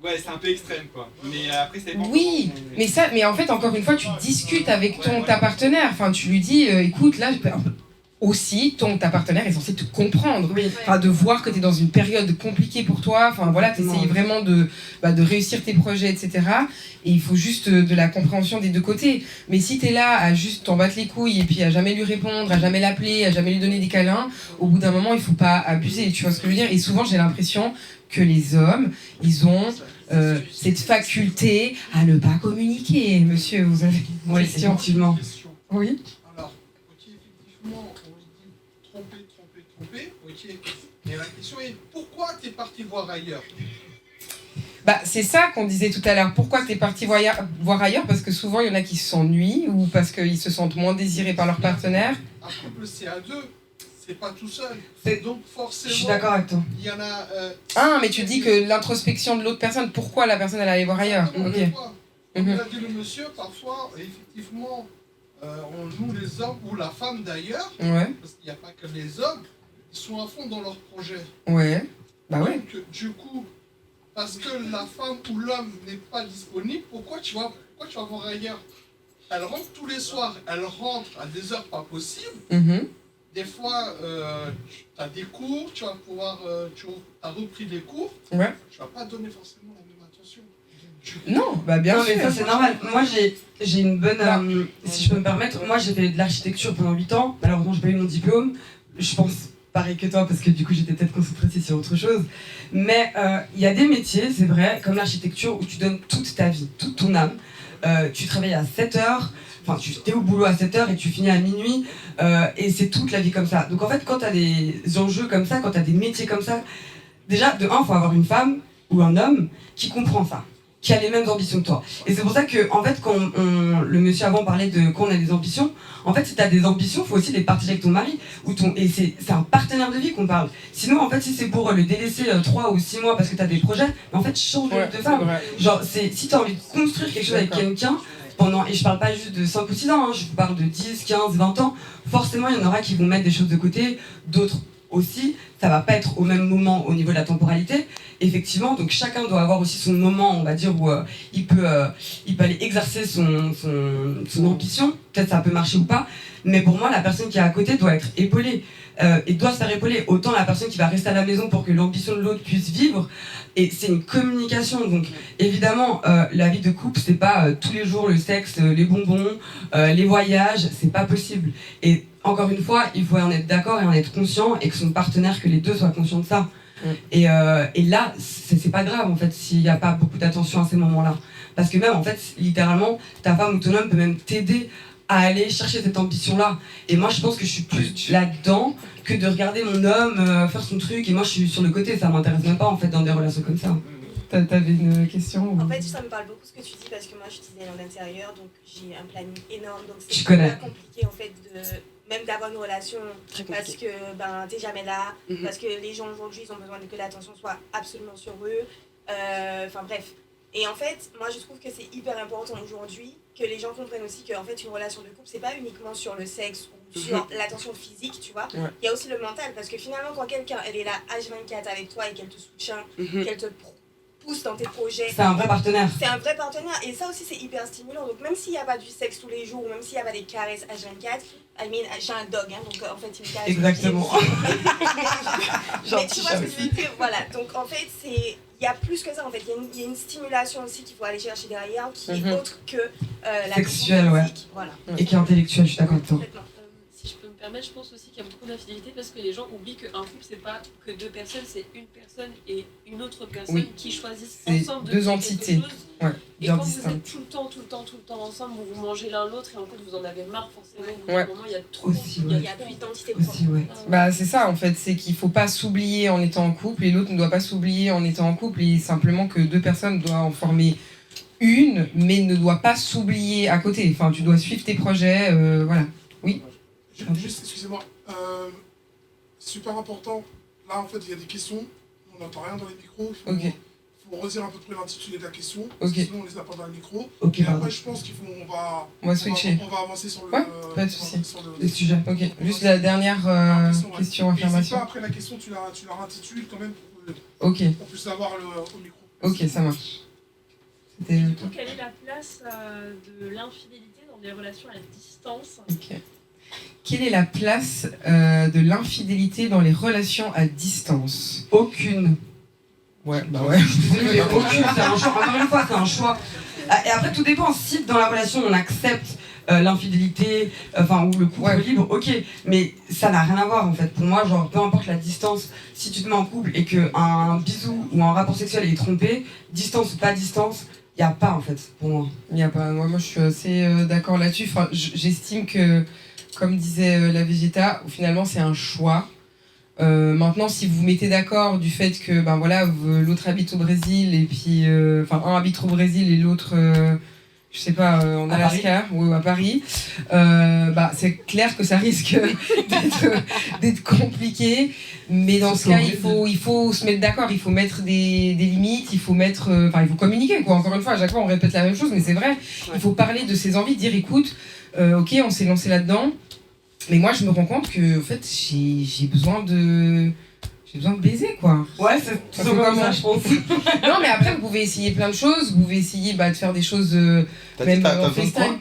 ouais, c'est un peu extrême quoi. Mais après, ça dépend. Oui, mais en fait, encore une fois, tu discutes avec ta partenaire. Enfin, tu lui dis, écoute, là, aussi, ta partenaire est censée te comprendre. Oui. Enfin, de voir que tu es dans une période compliquée pour toi. Enfin, voilà, tu essayes vraiment de réussir tes projets, etc. Et il faut juste de la compréhension des deux côtés. Mais si tu es là à juste t'en battre les couilles et puis à jamais lui répondre, à jamais l'appeler, à jamais lui donner des câlins, au bout d'un moment, il faut pas abuser. Tu vois ce que je veux dire? Et souvent, j'ai l'impression que les hommes, ils ont cette faculté à ne pas communiquer. Monsieur, vous avez une question? Effectivement. Oui. Alors, ok, effectivement, on dit tromper, ok. Mais la question est, pourquoi tu es parti voir ailleurs? Bah, c'est ça qu'on disait tout à l'heure. Pourquoi tu es parti voir ailleurs? Parce que souvent, il y en a qui s'ennuient ou parce qu'ils se sentent moins désirés par leur partenaire. Un couple, c'est à deux, c'est pas tout seul. Donc Je forcément, suis d'accord avec toi. il y en a... Ah, mais tu dis que l'introspection de l'autre personne, pourquoi la personne elle allait voir ailleurs? Non, Ok. pourquoi Comme Mhm. l'a dit le monsieur, parfois, effectivement, nous les hommes, ou la femme d'ailleurs, Ouais, parce qu'il n'y a pas que les hommes, ils sont à fond dans leur projet. ouais. Bah ouais. Donc, du coup, parce que la femme ou l'homme n'est pas disponible, pourquoi tu vas voir ailleurs? Elle rentre tous les soirs, elle rentre à des heures pas possibles. Mhm. Des fois, tu as des cours, tu vas pouvoir, tu as repris des cours, Ouais. tu vas pas donner forcément la même attention. Non, bah bien Non, sûr. mais ça c'est normal. Moi j'ai une bonne. Si je peux me permettre, moi j'ai fait de l'architecture pendant 8 ans. Malheureusement, j'ai pas eu mon diplôme. Je pense pareil que toi parce que du coup j'étais peut-être concentrée aussi sur autre chose. Mais il y a des métiers, c'est vrai, comme l'architecture où tu donnes toute ta vie, toute ton âme. Tu travailles à 7 heures. Enfin, tu es au boulot à 7 heures et tu finis à minuit, et c'est toute la vie comme ça. Donc en fait, quand tu as des enjeux comme ça, quand tu as des métiers comme ça, déjà, de un, il faut avoir une femme ou un homme qui comprend ça, qui a les mêmes ambitions que toi. Et c'est pour ça que, en fait, quand le monsieur avant parlait de quand on a des ambitions, en fait, si tu as des ambitions, il faut aussi les partager avec ton mari, et c'est un partenaire de vie qu'on parle. Sinon, en fait, si c'est pour le délaisser 3 ou 6 mois parce que tu as des projets, en fait, change de femme. Genre, si tu as envie de construire quelque chose avec quelqu'un, et je parle pas juste de 5 ou 6 ans, hein, je vous parle de 10, 15, 20 ans, forcément il y en aura qui vont mettre des choses de côté, d'autres aussi, ça va pas être au même moment au niveau de la temporalité, effectivement, donc chacun doit avoir aussi son moment, on va dire, où il peut aller exercer son ambition, peut-être ça peut marcher ou pas, mais pour moi la personne qui est à côté doit être épaulée, et doit se faire épauler, autant la personne qui va rester à la maison pour que l'ambition de l'autre puisse vivre, et c'est une communication, donc évidemment la vie de couple c'est pas tous les jours le sexe, les bonbons, les voyages, c'est pas possible, et encore une fois il faut en être d'accord et en être conscient, et que son partenaire, que les deux soient conscients de ça. Et là c'est pas grave en fait s'il n'y a pas beaucoup d'attention à ces moments là, parce que même en fait littéralement ta femme ou ton homme peut même t'aider à aller chercher cette ambition-là. Et moi, je pense que je suis plus là-dedans que de regarder mon homme faire son truc. Et moi, je suis sur le côté, ça m'intéresse même pas en fait dans des relations comme ça. T'avais une question ou... En fait, ça me parle beaucoup ce que tu dis parce que moi, je suis designer d'intérieur, donc j'ai un planning énorme. Donc c'est super compliqué en fait même d'avoir une relation parce que t'es jamais là, parce que les gens aujourd'hui ils ont besoin que l'attention soit absolument sur eux. Enfin bref. Et en fait, moi je trouve que c'est hyper important aujourd'hui que les gens comprennent aussi qu'en fait une relation de couple c'est pas uniquement sur le sexe ou sur l'attention physique, tu vois. Il y a aussi le mental parce que finalement quand quelqu'un elle est là H24 avec toi et qu'elle te soutient, qu'elle te pousse dans tes projets. C'est un vrai partenaire. C'est un vrai partenaire et ça aussi c'est hyper stimulant. Donc même s'il n'y a pas du sexe tous les jours ou même s'il n'y a pas des caresses H24, j'ai un dog hein, donc en fait il me caresse. Exactement. Mais tu vois ce que je veux dire, voilà. Donc en fait il y a plus que ça en fait. Il y a une stimulation aussi qu'il faut aller chercher derrière qui est autre que la sexuelle, physique. Voilà. Et qui est intellectuelle, je suis d'accord avec toi. Si je peux me permettre, je pense aussi qu'il y a beaucoup d'infidélité parce que les gens oublient qu'un couple c'est pas que deux personnes, c'est une personne et une autre personne qui choisissent ensemble de deux entités. Et quand vous êtes tout le temps ensemble, vous mangez l'un l'autre et en fait vous en avez marre forcément. Au bout d'un moment, il y a trop il y a plus d'identité propre. Bah c'est ça en fait, c'est qu'il faut pas s'oublier en étant en couple et l'autre ne doit pas s'oublier en étant en couple et simplement que deux personnes doivent en former une mais ne doit pas s'oublier à côté. Enfin tu dois suivre tes projets, voilà. Oui. Juste, excusez-moi, super important. Là, en fait, il y a des questions. On n'entend rien dans les micros. Il faut redire à peu près l'intitulé de la question. Sinon, on les a pas dans le micro. Et après, je pense on va switcher. On va avancer sur le, pas de souci. le sujet. Ok. Juste la dernière question, affirmation. Après la question, tu la réintitules quand même pour qu'on puisse l'avoir au micro. Ok, ça marche. Du coup, quelle est la place de l'infidélité dans des relations à distance ? Quelle est la place de l'infidélité dans les relations à distance ? Aucune. Ouais. Désolée, aucune, c'est un choix. Encore une fois, c'est un choix. Et après, tout dépend. Si dans la relation, on accepte l'infidélité, ou le couple libre, ok. Mais ça n'a rien à voir, en fait. Pour moi, genre, peu importe la distance, si tu te mets en couple et qu'un bisou ou un rapport sexuel est trompé, distance ou pas distance, il n'y a pas, en fait, pour moi. Il n'y a pas. Moi, je suis assez d'accord là-dessus. Enfin, j'estime que, comme disait la Végéta, finalement, c'est un choix. Maintenant, si vous vous mettez d'accord du fait que l'autre habite au Brésil et puis un habite au Brésil et l'autre je sais pas en Alaska ou à Paris, c'est clair que ça risque d'être compliqué, mais dans ce cas il faut se mettre d'accord, il faut mettre des limites, il faut communiquer quoi. Encore une fois, à chaque fois on répète la même chose, mais c'est vrai, il faut parler de ses envies, dire écoute, ok, on s'est lancé là-dedans. Mais moi, je me rends compte que, en fait, j'ai besoin de baiser, quoi. Ouais, c'est comme ça, je pense. Non, mais après, vous pouvez essayer plein de choses. Vous pouvez essayer de faire des choses même en FaceTime.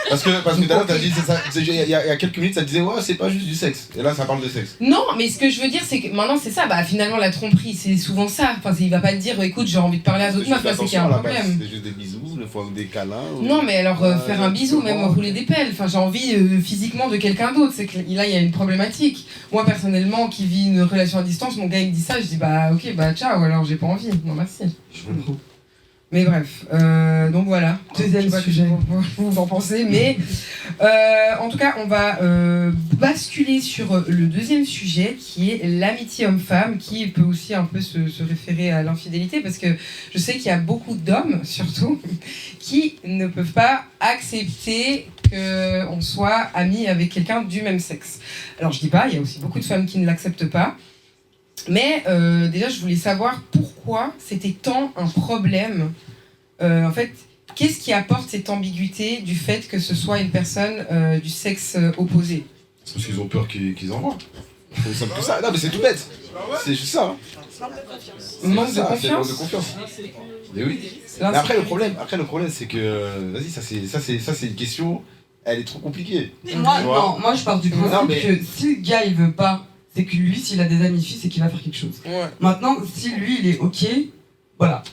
Parce que d'ailleurs, t'as dit, il y a quelques minutes, ça disait, ouais, c'est pas juste du sexe. Et là, ça parle de sexe. Non, mais ce que je veux dire, c'est que maintenant, c'est ça. Finalement, la tromperie, c'est souvent ça. Enfin, il va pas te dire, écoute, j'ai envie de parler à d'autres meufs, c'est qu'il y a un problème. C'est juste des bisous, des câlins. Non, mais alors, faire un bisou, même rouler des pelles. Enfin, j'ai envie physiquement de quelqu'un d'autre. C'est que là, il y a une problématique. Moi, personnellement, qui vis une relation à distance, mon gars, il me dit ça, je dis, ok, ciao, alors j'ai pas envie. Non, merci. Je comprends. Mais bref, donc voilà. Deuxième sujet. Vous en pensez, mais en tout cas, on va basculer sur le deuxième sujet qui est l'amitié homme-femme, qui peut aussi un peu se référer à l'infidélité, parce que je sais qu'il y a beaucoup d'hommes, surtout, qui ne peuvent pas accepter qu'on soit amis avec quelqu'un du même sexe. Alors je dis pas, il y a aussi beaucoup de femmes qui ne l'acceptent pas. Mais déjà, je voulais savoir pourquoi c'était tant un problème. En fait, qu'est-ce qui apporte cette ambiguïté du fait que ce soit une personne du sexe opposé ? C'est parce qu'ils ont peur qu'ils envoient. C'est simple que ça. Non, mais c'est tout bête. C'est juste ça. Manque de confiance. Manque de confiance. Mais oui. Mais après, le problème, c'est que... Vas-y, ça c'est une question... Elle est trop compliquée. Moi, je pars du principe que si le gars, il veut pas... C'est que lui, s'il a des amis filles, c'est qu'il va faire quelque chose. Ouais. Maintenant, si lui, il est ok, voilà.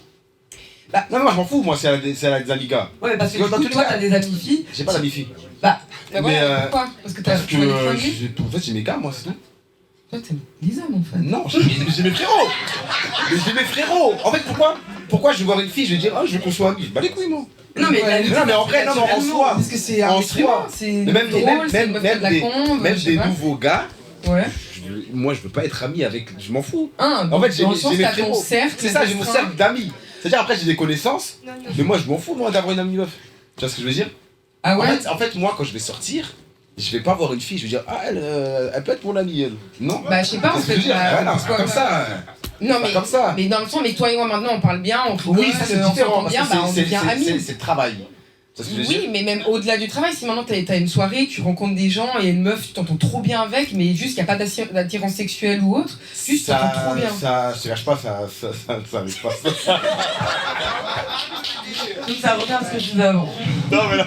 Non, mais moi, je m'en fous, moi, c'est elle a des amis gars. Ouais, parce que du coup, toi, t'as des amis filles. J'ai pas d'amis filles. Pourquoi ? Parce que t'as des amis. En fait, j'ai mes gars, moi, c'est tout. Toi, t'aimes les hommes, en fait. Non, j'ai mes frérots. J'ai mes frérots. En fait, pourquoi je vais voir une fille, je vais dire, je veux qu'on soit amis. Bah les couilles, moi. Non, mais en vrai, non, mais en soi. Parce que c'est un soi. C'est même drôle, c'est de la combe. Même des nouveaux gars. Ouais. Moi, je veux pas être ami avec. Je m'en fous. En fait, j'ai mes frérots. C'est ça, j'ai mon cercle d'amis. C'est-à-dire, après, j'ai des connaissances. Mais moi, je m'en fous, moi, d'avoir une amie meuf. Tu vois ce que je veux dire? Ah ouais? En fait, moi, quand je vais sortir, je vais pas voir une fille, je vais dire, ah, elle peut être mon amie, elle. Non. Bah, je sais pas, en fait. C'est pas comme ça. Non, mais comme ça. Mais dans le fond, mais toi et moi, maintenant, on parle bien, on rigole, oui, ça, c'est différent, on bien, on devient amis. C'est le travail. Oui, mais même au-delà du travail, si maintenant t'as une soirée, tu rencontres des gens et une meuf, tu t'entends trop bien avec, mais juste qu'il n'y a pas d'attirance sexuelle ou autre, juste tu t'entends trop bien. Ça, je te cache pas, ça arrive pas. Donc ça revient à ce que je disais avant. Non, mais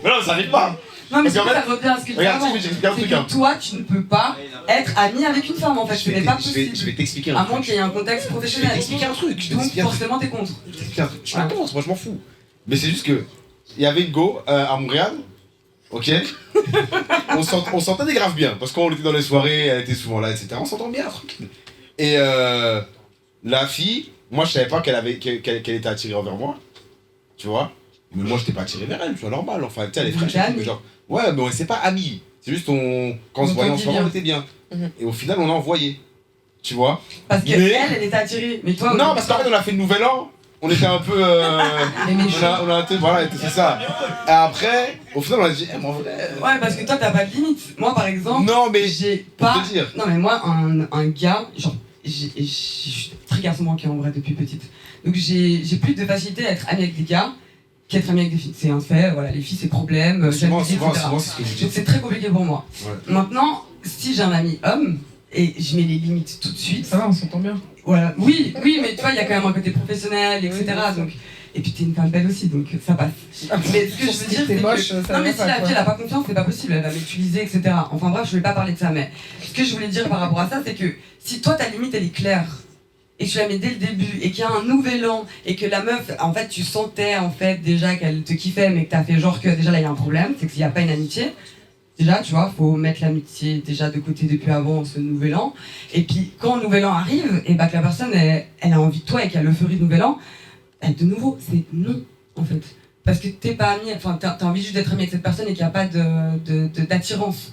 non, ça arrive pas. Non, mais ça revient à ce que je disais avant. C'est que toi, tu ne peux pas être ami avec une femme, en fait. Ce n'est pas possible. Je vais t'expliquer un truc. À moins qu'il y ait un contexte professionnel. Je vais t'expliquer un truc. Donc forcément, t'es contre. Je suis pas contre, moi je m'en fous. Mais c'est juste que il y avait une go à Montréal, ok. On s'entendait grave bien, parce qu'on était dans les soirées, elle était souvent là, etc. On s'entend bien, tranquille. Et la fille, moi je savais pas qu'elle était attirée envers moi, tu vois. Mais moi j'étais pas attiré vers elle, tu vois, normal. Enfin, tu sais, elle est fraîche, mais genre, ouais, mais c'est pas amis. C'est juste quand on se voyait ensemble, on était bien. Et au final, on a envoyé, tu vois. Parce qu'elle était attirée, mais toi. Non, parce qu'en fait, on a fait le nouvel an. On était un peu. On a été. Voilà, c'est ça. Et après, au final, on a dit, en vrai. Ouais, parce que toi, t'as pas de limite. Moi, par exemple. Non, mais. J'ai pas. Non, mais moi, un gars, genre. Je suis très garçon manqué en vrai depuis petite. Donc, j'ai plus de facilité à être amie avec des gars qu'être amie avec des filles. C'est un fait, voilà, les filles, c'est problème. Souvent, c'est ce que je dis. Donc, c'est très compliqué pour moi. Ouais. Maintenant, si j'ai un ami homme, et je mets les limites tout de suite. Ça va, on s'entend bien. Voilà. Oui, mais tu vois, il y a quand même un côté professionnel, etc. Donc, et puis t'es une femme belle aussi, donc ça passe. Mais ce que je veux dire, c'est moche, que... Non, mais si la fille, elle a pas confiance, c'est pas possible, elle va m'utiliser, etc. Enfin bref, je voulais pas parler de ça, mais ce que je voulais dire par rapport à ça, c'est que si toi, ta limite, elle est claire, et que tu la mets dès le début, et qu'il y a un nouvel an, et que la meuf, en fait, tu sentais, en fait, déjà qu'elle te kiffait, mais que t'as fait genre que déjà là, il y a un problème, c'est qu'il n'y a pas une amitié. Déjà, tu vois, faut mettre l'amitié déjà de côté depuis avant ce nouvel an. Et puis, quand le nouvel an arrive, et bah que la personne, elle a envie de toi et qu'elle a l'euphorie de nouvel an, de nouveau, c'est non, en fait. Parce que t'es pas ami, enfin, t'as envie juste d'être ami avec cette personne et qu'il n'y a pas d'attirance,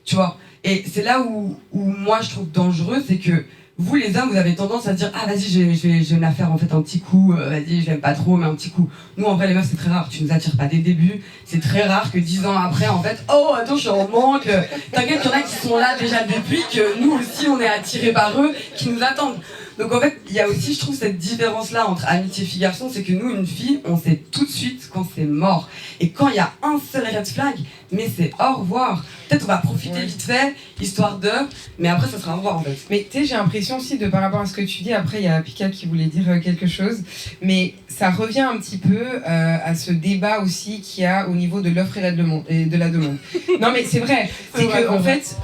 tu vois. Et c'est là où moi, je trouve dangereux, c'est que vous, les hommes, vous avez tendance à dire « Ah, vas-y, je vais me la faire en fait un petit coup, vas-y, je l'aime pas trop, mais un petit coup. » Nous, en vrai, les meufs, c'est très rare. Tu nous attires pas dès le début. C'est très rare que 10 ans après, en fait, « Oh, attends, je suis en manque. » T'inquiète, il y en a qui sont là déjà depuis, que nous aussi, on est attirés par eux, qui nous attendent. Donc en fait, il y a aussi, je trouve, cette différence-là entre amitié fille-garçon, c'est que nous, une fille, on sait tout de suite quand c'est mort. Et quand il y a un seul red flag, mais c'est au revoir. Peut-être on va profiter vite fait, histoire de, mais après ça sera au revoir en fait. Mais tu sais, j'ai l'impression aussi de par rapport à ce que tu dis, après il y a Pika qui voulait dire quelque chose, mais ça revient un petit peu à ce débat aussi qu'il y a au niveau de l'offre et de la demande. Non mais c'est vrai, c'est que en fait...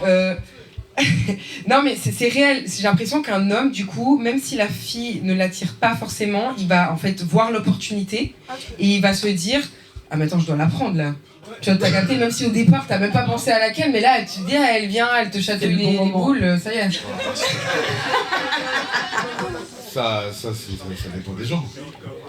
non mais c'est réel, j'ai l'impression qu'un homme du coup, même si la fille ne l'attire pas forcément, il va en fait voir l'opportunité et il va se dire ah mais attends je dois la prendre là. Tu vois, t'as capté, même si au départ t'as même pas pensé à laquelle, mais là tu te dis ah, elle vient, elle te chatouille les boules, ça y est. Ça dépend des gens.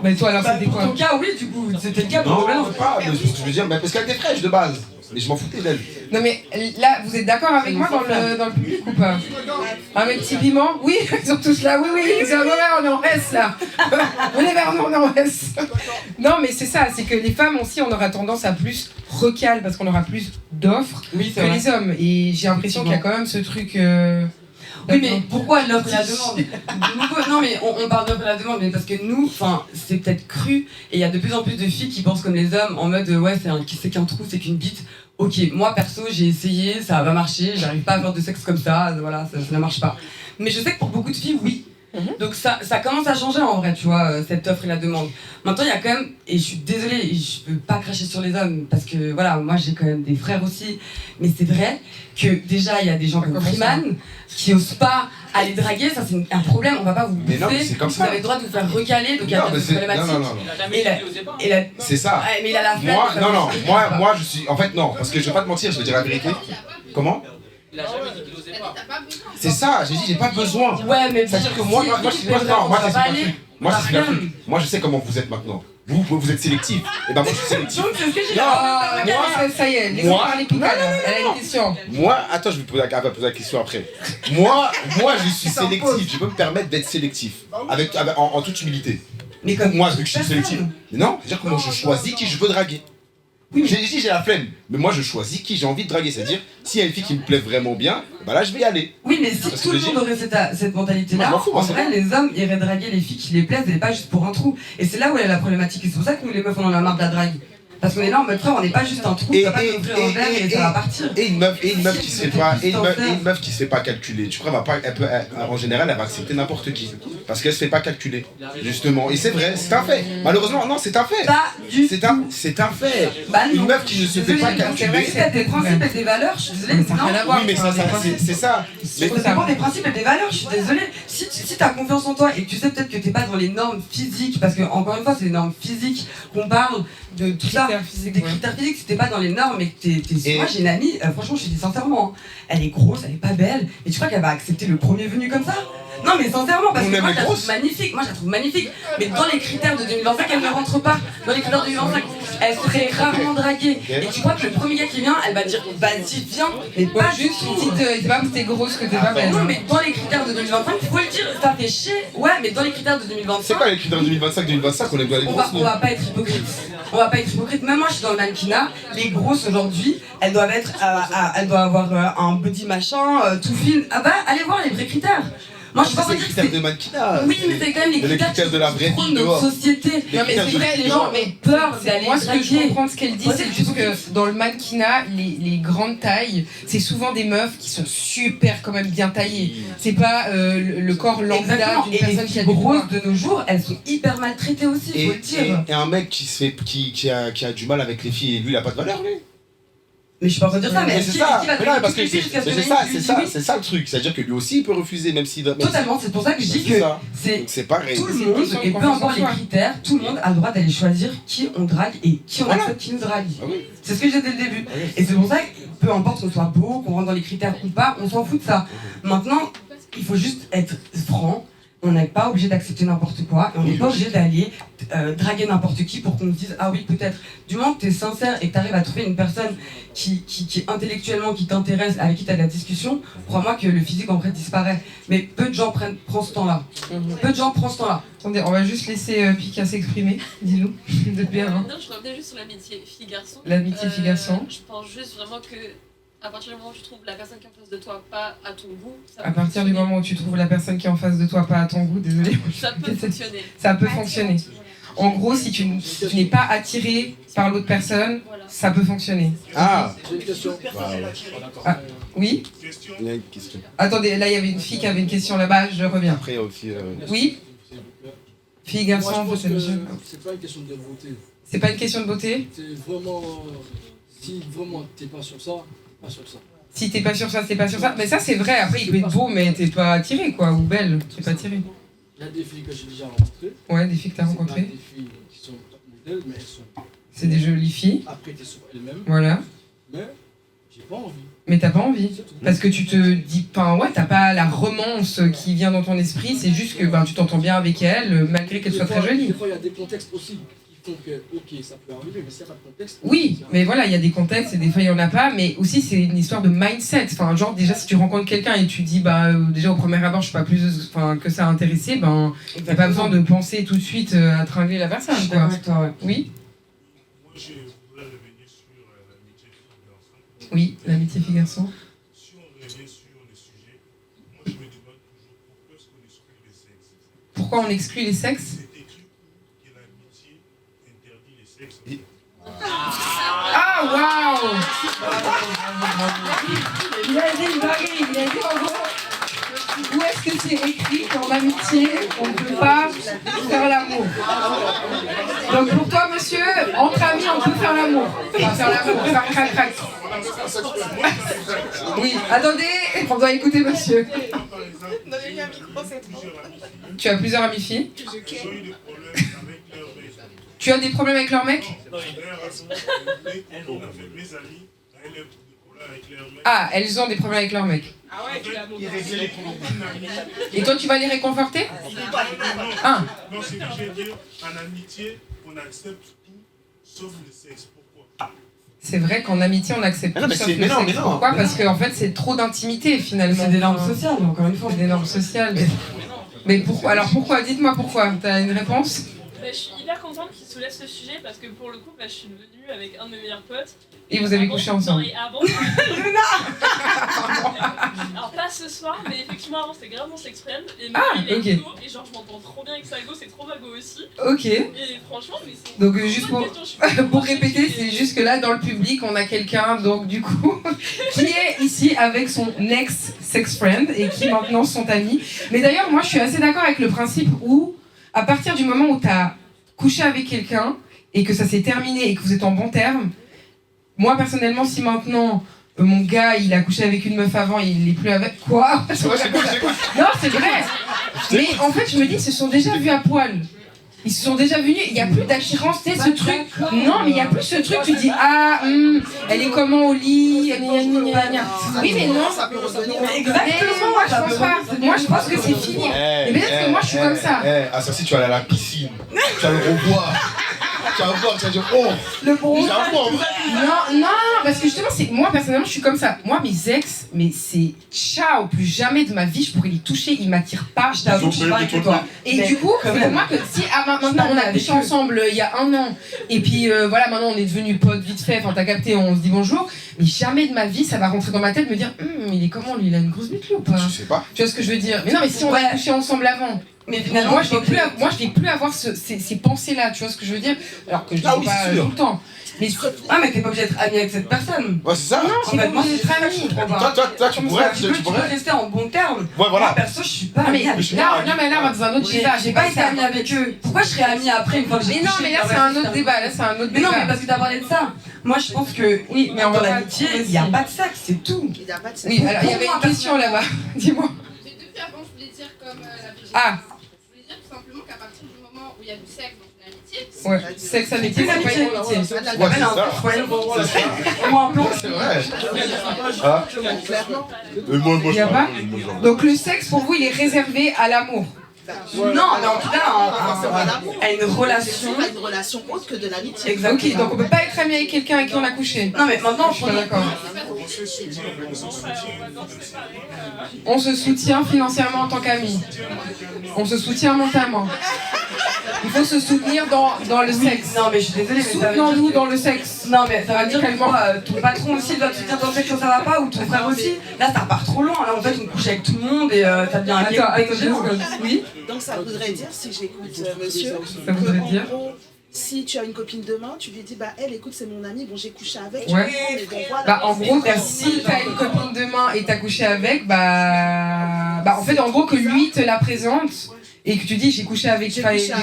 Mais toi alors c'était quoi? Pour ton cas oui du coup, c'était le cas pour non, pas, mais ce que je veux dire, parce qu'elle était fraîche de base. Mais je m'en foutais d'elle. Non mais là, vous êtes d'accord avec moi dans le public ou pas? Avec petit piment? Oui, ils sont tous là, oui, c'est vrai, on est en S là. Venez vers nous, on est en S. Non mais c'est ça, c'est que les femmes aussi, on aura tendance à plus recal parce qu'on aura plus d'offres que les hommes. Et j'ai l'impression qu'il y a quand même ce truc... Oui, mais pourquoi l'offre et la demande? Non, mais on parle d'offre et la demande, mais parce que nous, c'est peut-être cru, et il y a de plus en plus de filles qui pensent comme les hommes, en mode ouais, c'est qu'un trou, c'est qu'une bite. Ok, moi perso, j'ai essayé, ça va pas marcher, j'arrive pas à faire de sexe comme ça, voilà, ça ne marche pas. Mais je sais que pour beaucoup de filles, oui. Donc ça commence à changer en vrai, tu vois, cette offre et la demande. Maintenant, il y a quand même, et je suis désolée, je peux pas cracher sur les hommes, parce que voilà, moi j'ai quand même des frères aussi, mais c'est vrai que déjà, il y a des gens comme Freeman qui osent pas aller draguer, ça c'est un problème, on va pas vous bouffer, non, c'est comme vous ça. avez le droit de vous faire recaler, donc il y a des problématiques. Non. C'est ça. Mais il a la flemme. Moi je suis, en fait non, parce que je vais pas te mentir, je vais dire la vérité. Comment? Il a jamais dit qu'il osait pas. C'est ça, j'ai dit j'ai pas besoin. Ouais, mais ça veut dire que moi je suis pas Moi, je sais comment vous êtes maintenant. Vous êtes sélectif. Et ben moi, je suis sélectif. Donc, c'est ce que j'ai dit. Ça y est, laissez parler Pika, elle a une question. Moi, attends, je vais poser la question après. Moi, je suis sélectif. Je peux me permettre d'être sélectif. En toute humilité. Mais comme moi, vu que je suis sélectif. Mais non, c'est-à-dire que moi, je choisis qui je veux draguer. Oui, j'ai la flemme, mais moi je choisis qui j'ai envie de draguer. C'est-à-dire, s'il y a une fille qui me plaît vraiment bien, bah là je vais y aller. Oui, mais si tout le monde aurait cette mentalité-là, en vrai, les hommes iraient draguer les filles qui les plaisent et pas juste pour un trou. Et c'est là où est la problématique. Et c'est pour ça que nous, les meufs, on en a marre de la drague. Parce qu'on est là en mode frère, on n'est pas juste un trou, tu vas pas t'offrir un verre et ça va partir. Et une meuf qui se fait pas calculer. Tu crois, en général, elle va accepter n'importe qui. Parce qu'elle se fait pas calculer. Justement. Et c'est vrai, c'est un fait. Malheureusement, non, c'est un fait. C'est un fait. Une meuf qui ne se fait pas calculer. Si t'as des principes et des valeurs, je suis désolée, c'est rien à voir. Oui, mais c'est ça. Ça dépend des principes et des valeurs, je suis désolée. Si t'as confiance en toi et que tu sais peut-être que t'es pas dans les normes physiques, parce que encore une fois, c'est les normes physiques qu'on parle de tout ça. Des critères physiques, si t'es pas dans les normes et que t'es. Moi j'ai une amie, franchement je te dis sincèrement, elle est grosse, elle est pas belle, mais tu crois qu'elle va accepter le premier venu comme ça? Non mais sincèrement, parce que moi je la trouve magnifique, mais dans les critères de 2025, elle ne rentre pas. Dans les critères de 2025, elle serait rarement draguée. Et tu crois que le premier gars qui vient, elle va dire vas-y viens, mais pas juste une petite. C'est pas que t'es grosse que t'es pas belle. Non mais dans les critères de 2025, il faut le dire, ça fait chier. Ouais, mais dans les critères de 2025. C'est quoi les critères de 2025 on est dans les grosses? On va pas être hypocrite. Même moi je suis dans le mannequinat, les grosses aujourd'hui, elles doivent avoir un body machin, tout fine. Ah bah allez voir les vrais critères. Moi, je pense les critères de mannequinat. Oui, mais c'est quand même les critères de la vraie vie de notre société. Non, mais c'est vrai, les gens ont peur d'aller. Moi, ce que je comprends de ce qu'elle dit, c'est juste que dans le mannequinat, les grandes tailles, c'est souvent des meufs qui sont super quand même bien taillées. C'est pas le corps lambda d'une personne qui a des grosses de nos jours, elles sont hyper maltraitées aussi, faut le dire. Et un mec qui a du mal avec les filles, lui, il a pas de valeur, lui. Mais je suis pas en train de dire ça, mais c'est ça le truc, c'est-à-dire que lui aussi il peut refuser, même s'il doit. Totalement, c'est pour ça que je dis que c'est pareil. Tout le monde, et peu importe les critères, tout le monde a le droit d'aller choisir qui on drague et qui on accepte qui nous drague. C'est ce que j'ai dit dès le début. Et c'est pour ça que peu importe qu'on soit beau, qu'on rentre dans les critères ou pas, on s'en fout de ça. Maintenant, il faut juste être franc. On n'est pas obligé d'accepter n'importe quoi et on n'est pas obligé d'aller draguer n'importe qui pour qu'on se dise ah oui peut-être. Du moment que tu es sincère et que tu arrives à trouver une personne qui intellectuellement qui t'intéresse, avec qui tu as de la discussion, crois-moi que le physique en vrai disparaît. Mais peu de gens prennent ce temps-là. Peu de gens prennent ce temps-là. Attendez, on va juste laisser Pika s'exprimer, dis-nous, depuis avant. Non, je revenais juste sur l'amitié fille-garçon. L'amitié fille-garçon. Je pense juste vraiment que à partir du moment où tu trouves la personne qui est en face de toi pas à ton goût, à partir du moment où tu trouves la personne qui est en face de toi pas à ton goût, désolé. Ça peut fonctionner. Ça peut fonctionner. En gros, si tu n'es pas attiré par l'autre personne, ça peut fonctionner. Ah, j'ai une question. Ah, oui. Il y a une question. Attendez, là il y avait une fille qui avait une question là-bas, je reviens. Après aussi. Oui. Fille, garçon, moi, je pense que c'est pas une question de beauté. C'est pas une question de beauté. C'est vraiment. Si vraiment t'es pas sur ça, pas sur ça. Si t'es pas sur ça, t'es pas sur ça. Mais ça c'est vrai, après il peut être beau mais t'es pas attiré quoi, ou belle, t'es pas attiré. Il y a des filles que j'ai déjà rencontrées. Ouais, des filles que t'as rencontrées. Des filles qui sont top modèles, mais elles sont. C'est des jolies filles. Après t'es sur elles-mêmes. Voilà. Mais j'ai pas envie. Mais t'as pas envie. Parce que tu te dis, enfin ouais, t'as pas la romance qui vient dans ton esprit, c'est juste que tu t'entends bien avec elle, malgré qu'elle soit très jolie. Des fois il y a des contextes aussi. Donc, ok, ça peut arriver, mais s'il n'y a pas de contexte. Oui, mais voilà, il y a des contextes et des fois il n'y en a pas, mais aussi c'est une histoire de mindset. Enfin, genre, déjà, si tu rencontres quelqu'un et tu dis, déjà au premier abord, je suis pas plus que ça intéressé, t'as pas besoin de penser tout de suite à tringler la personne, quoi. Oui. Moi, je voudrais revenir sur l'amitié fille-garçon. Oui, l'amitié fille-garçon. Si on revient sur le sujet, moi je me demande toujours pourquoi est-ce qu'on exclut les sexes. Pourquoi on exclut les sexes? Ah waouh! Il a dit en gros, où est-ce que c'est écrit qu'en amitié, on ne peut pas faire l'amour? Donc pour toi, monsieur, entre amis, on peut faire l'amour. Enfin, faire l'amour, faire crac-crac. Oui, attendez, on doit écouter monsieur. Tu as plusieurs amis filles? Tu as des problèmes avec leur mec? Ah, elles ont des problèmes avec leur mec. Ah ouais, tu l'as montré. Et toi, tu vas les réconforter? Ah. Non, c'est que je veux dire, en amitié, on accepte tout, sauf le sexe. Pourquoi? C'est vrai qu'en amitié, on accepte tout sauf le sexe. Pourquoi? Parce qu'en fait, c'est trop d'intimité, finalement. C'est des normes sociales, encore une fois. C'est des normes sociales. Mais pourquoi? Alors pourquoi? Dites-moi pourquoi. T'as une réponse? Bah, je suis hyper contente qu'il soulève ce sujet parce que pour le coup, bah, je suis venue avec un de mes meilleurs potes. Et vous avez couché ensemble? Non, et avant. Alors pas ce soir, mais effectivement avant c'était grave mon sex friend. Et moi il est ego, et genre je m'entends trop bien avec sa go, c'est trop ma go aussi. Ok. Et franchement, mais c'est. Donc juste pour répéter, c'est juste que là dans le public on a quelqu'un donc du coup qui est ici avec son ex sex friend et qui maintenant sont amis. Mais d'ailleurs moi je suis assez d'accord avec le principe où à partir du moment où tu as couché avec quelqu'un et que ça s'est terminé et que vous êtes en bon terme, moi personnellement si maintenant mon gars il a couché avec une meuf avant et il n'est plus avec quoi? Non c'est vrai. Mais en fait je me dis ils se sont déjà vus à poil. Ils se sont déjà venus, il n'y a plus d'attirance, tu sais, ce truc. Non, mais il n'y a plus ce truc, tu dis, ah, elle est comment au lit, oui, mais non. Exactement, moi je pense pas. Moi je pense que c'est fini. Et peut-être que moi je suis comme ça. Ah, ça si tu vas aller à la piscine, tu vas le revoir. Tu vas voir, tu vas dire, oh, le bon. Non, parce que justement, moi personnellement, je suis comme ça. Moi, mes ex, mais c'est ciao, plus jamais de ma vie, je pourrais les toucher, ils m'attirent pas. Je t'avoue, je suis pas avec toi. Et du coup, c'est pour moi que si maintenant on a couché ensemble il y a 1 an, et puis voilà, maintenant on est devenus potes vite fait, enfin t'as capté, on se dit bonjour, mais jamais de ma vie ça va rentrer dans ma tête me dire, il est comment lui, il a une grosse bite lui ou pas? Je sais pas. Tu vois ce que je veux dire? Mais non, mais si on a couché ensemble avant. Mais finalement, moi je vais plus avoir ces pensées-là, tu vois ce que je veux dire? Alors que je dis pas tout le temps. Mais t'es pas obligé d'être ami avec cette personne. Ouais, c'est ça. Non, c'est pas obligé d'être ami. Toi, tu pourrais. Tu peux rester en bon terme. Ouais, voilà. Moi, perso, je suis pas ami avec eux. Non, mais là, on va dans un autre débat. J'ai pas été ami avec eux. Pourquoi je serais ami après une fois que j'ai couché? Mais non, mais là, c'est un autre débat. Mais non, mais parce que t'as parlé de ça. Moi, je pense que, oui, mais dans l'amitié, il n'y a pas de sexe, c'est tout. Il n'y a pas de sexe. Oui, alors, il y avait une question là-bas. Dis-moi. Depuis avant, je voulais dire comme la Brigitte. Ah. Je voulais dire tout simplement qu'à partir du moment où il y a du sexe dans une amitié, ouais, sexe amitié, c'est pas une amitié. Ouais, c'est ça. Moi, un plan. C'est vrai. Ah. Moi, il y a pas. Donc le sexe pour vous, il est réservé à l'amour. Non, mais en tout cas, à une relation. À une relation autre que de l'amitié. Exactement. Ok, donc on peut pas être ami avec quelqu'un avec qui on a couché. Non, mais maintenant, je suis pas d'accord. On se soutient financièrement en tant qu'amis. On se soutient mentalement. Il faut se soutenir dans le sexe. Non, mais je suis désolée, mais soutenons-nous dans le sexe. Non, mais ça veut dire que moi, ton patron aussi doit te soutenir dans le sexe quand ça va pas, ou ton frère aussi. Là, ça part trop loin. Là, en fait, on couche avec tout le monde et ça devient un Attends, oui. Donc ça voudrait dire, si j'écoute monsieur, ça voudrait dire si tu as une copine demain, tu lui dis bah elle écoute c'est mon amie, bon j'ai couché avec. Ouais. En gros si tu as une copine demain et t'as couché avec, en fait en gros que lui te la présente et que tu dis j'ai couché avec elle. C'est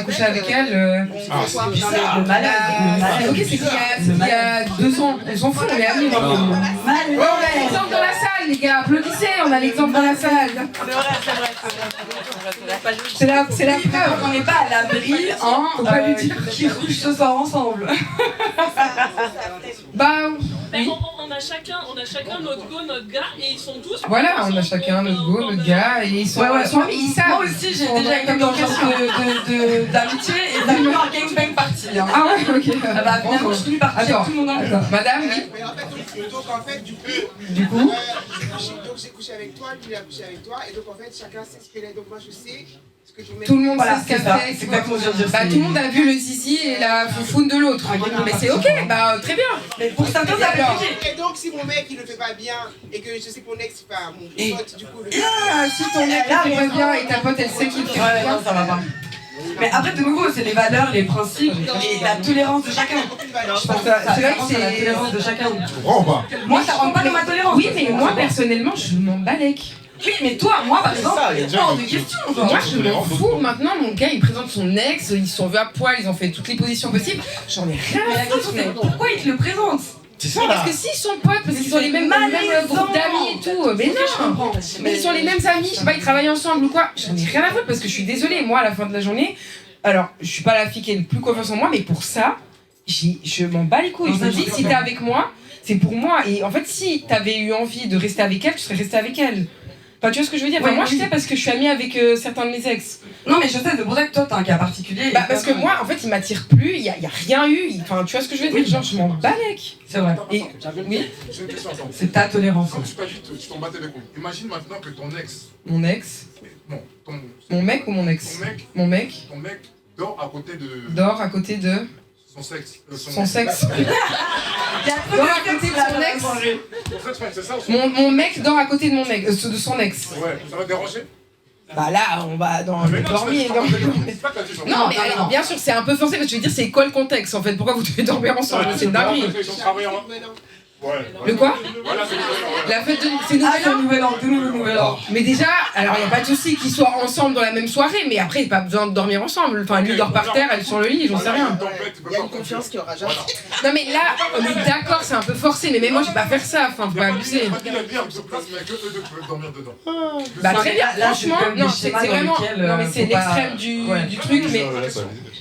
bizarre. Le malade. Ok, c'est qu'il y a 2 ans, on s'en fout, on est amis. On a l'exemple dans la salle, les gars, applaudissez, on a l'exemple dans la salle. C'est la preuve. On n'est pas à l'abri qui couchent ce soir ensemble. On a chacun notre go, notre gars, et ils sont tous. Voilà, on a chacun notre go, notre gars, et ils sont amis, ils savent. Moi aussi, j'ai déjà été dans ce d'amitié et ça a eu un gangbang party. Ah ouais, ok. Finalement, je suis partie avec tout le monde. Madame, oui. Donc en fait, du coup, donc j'ai couché avec toi, lui a couché avec toi, et donc en fait, chacun sait ce qu'elle est. Donc moi, je sais ce que je mets. Tout le monde sait ce qu'elle fait. C'est exactement ce que je veux dire. Tout le monde a vu le zizi et la foufoune de l'autre. Mais c'est ok, très bien. Mais pour certains, ça va Et donc, si mon mec il le fait pas bien et que je sais que mon ex, enfin mon pote, du coup, le. Si ton mec il le fait pas bien et ta pote elle sait qu'il le fait pas bien, ça va pas. Mais après, de nouveau, c'est les valeurs, les principes et la tolérance de chacun. Je pense que c'est vrai que c'est la tolérance de chacun. Moi, ça rentre pas dans ma tolérance. Oui, mais moi, personnellement, je m'en balèque. Oui, mais toi, moi, par exemple, hors de question. Moi, je m'en fous. Maintenant, mon gars, il présente son ex, ils se sont vus à poil, ils ont fait toutes les positions possibles. J'en ai rien à foutre. Mais pourquoi il te le présente? C'est ça, là. Parce que s'ils sont potes, parce qu'ils ont les mêmes groupes d'amis et tout, mais non. Mais ils sont les mêmes amis, je sais pas, ils travaillent ensemble ou quoi. J'en ai rien à foutre parce que je suis désolée, moi, à la fin de la journée, alors, je suis pas la fille qui a le plus confiance en moi, mais pour ça, je m'en bats les couilles. Je me dis, si t'es avec moi, c'est pour moi. Et en fait, si t'avais eu envie de rester avec elle, tu serais resté avec elle. Enfin, tu vois ce que je veux dire? Enfin, moi, je sais parce que je suis amie avec certains de mes ex. Non, mais je sais, c'est pour ça que toi, t'as un cas particulier. Bah, parce que moi, en fait, il m'attire plus, il y a rien eu. Enfin, tu vois ce que je veux dire? Genre, je m'en balèque. C'est vrai. Et oui, J'ai une question, attends. c'est ta tolérance. Quand tu t'as dit tu t'en battais les couilles, imagine maintenant que ton ex. mon ex, Non, mon mec ou mon ex? Ton mec Mon mec dort à côté de. dort à côté de Son sexe. son sexe. Dort à côté de son ex. Ton sexe, c'est ça ou son- Mon mec dort à côté de mon ex, de son ex. Ouais, ça va te déranger? Bah là, on va dans Mais le non, dormir. c'est pas que t'as dit ça. Non, mais alors, bien sûr, c'est un peu forcé, parce que je veux dire, c'est quoi le contexte en fait? Pourquoi vous devez dormir ensemble? C'est une dinguerie. Ils ont travaillé en. Ouais. Le quoi? Voilà, c'est La fête de. C'est nous Ah, le nouvel an, de nouveau nouvel an. Mais déjà, alors il n'y a pas de souci qu'ils soient ensemble dans la même soirée, mais après, il n'y a pas besoin de dormir ensemble. Enfin, lui dort par terre, elle sur le lit, j'en sais rien. Il y a une confiance qui aura jamais. Non, mais là, on est d'accord, c'est un peu forcé, mais même moi, je vais pas faire ça, enfin, faut pas abuser. Il a dit un peu place, mais que eux deux peuvent dormir dedans. Bah, très bien, Là, je franchement, fais non, des c'est schémas dans vraiment. lesquels, Non, mais c'est faut pas- l'extrême Ouais. du truc, mais.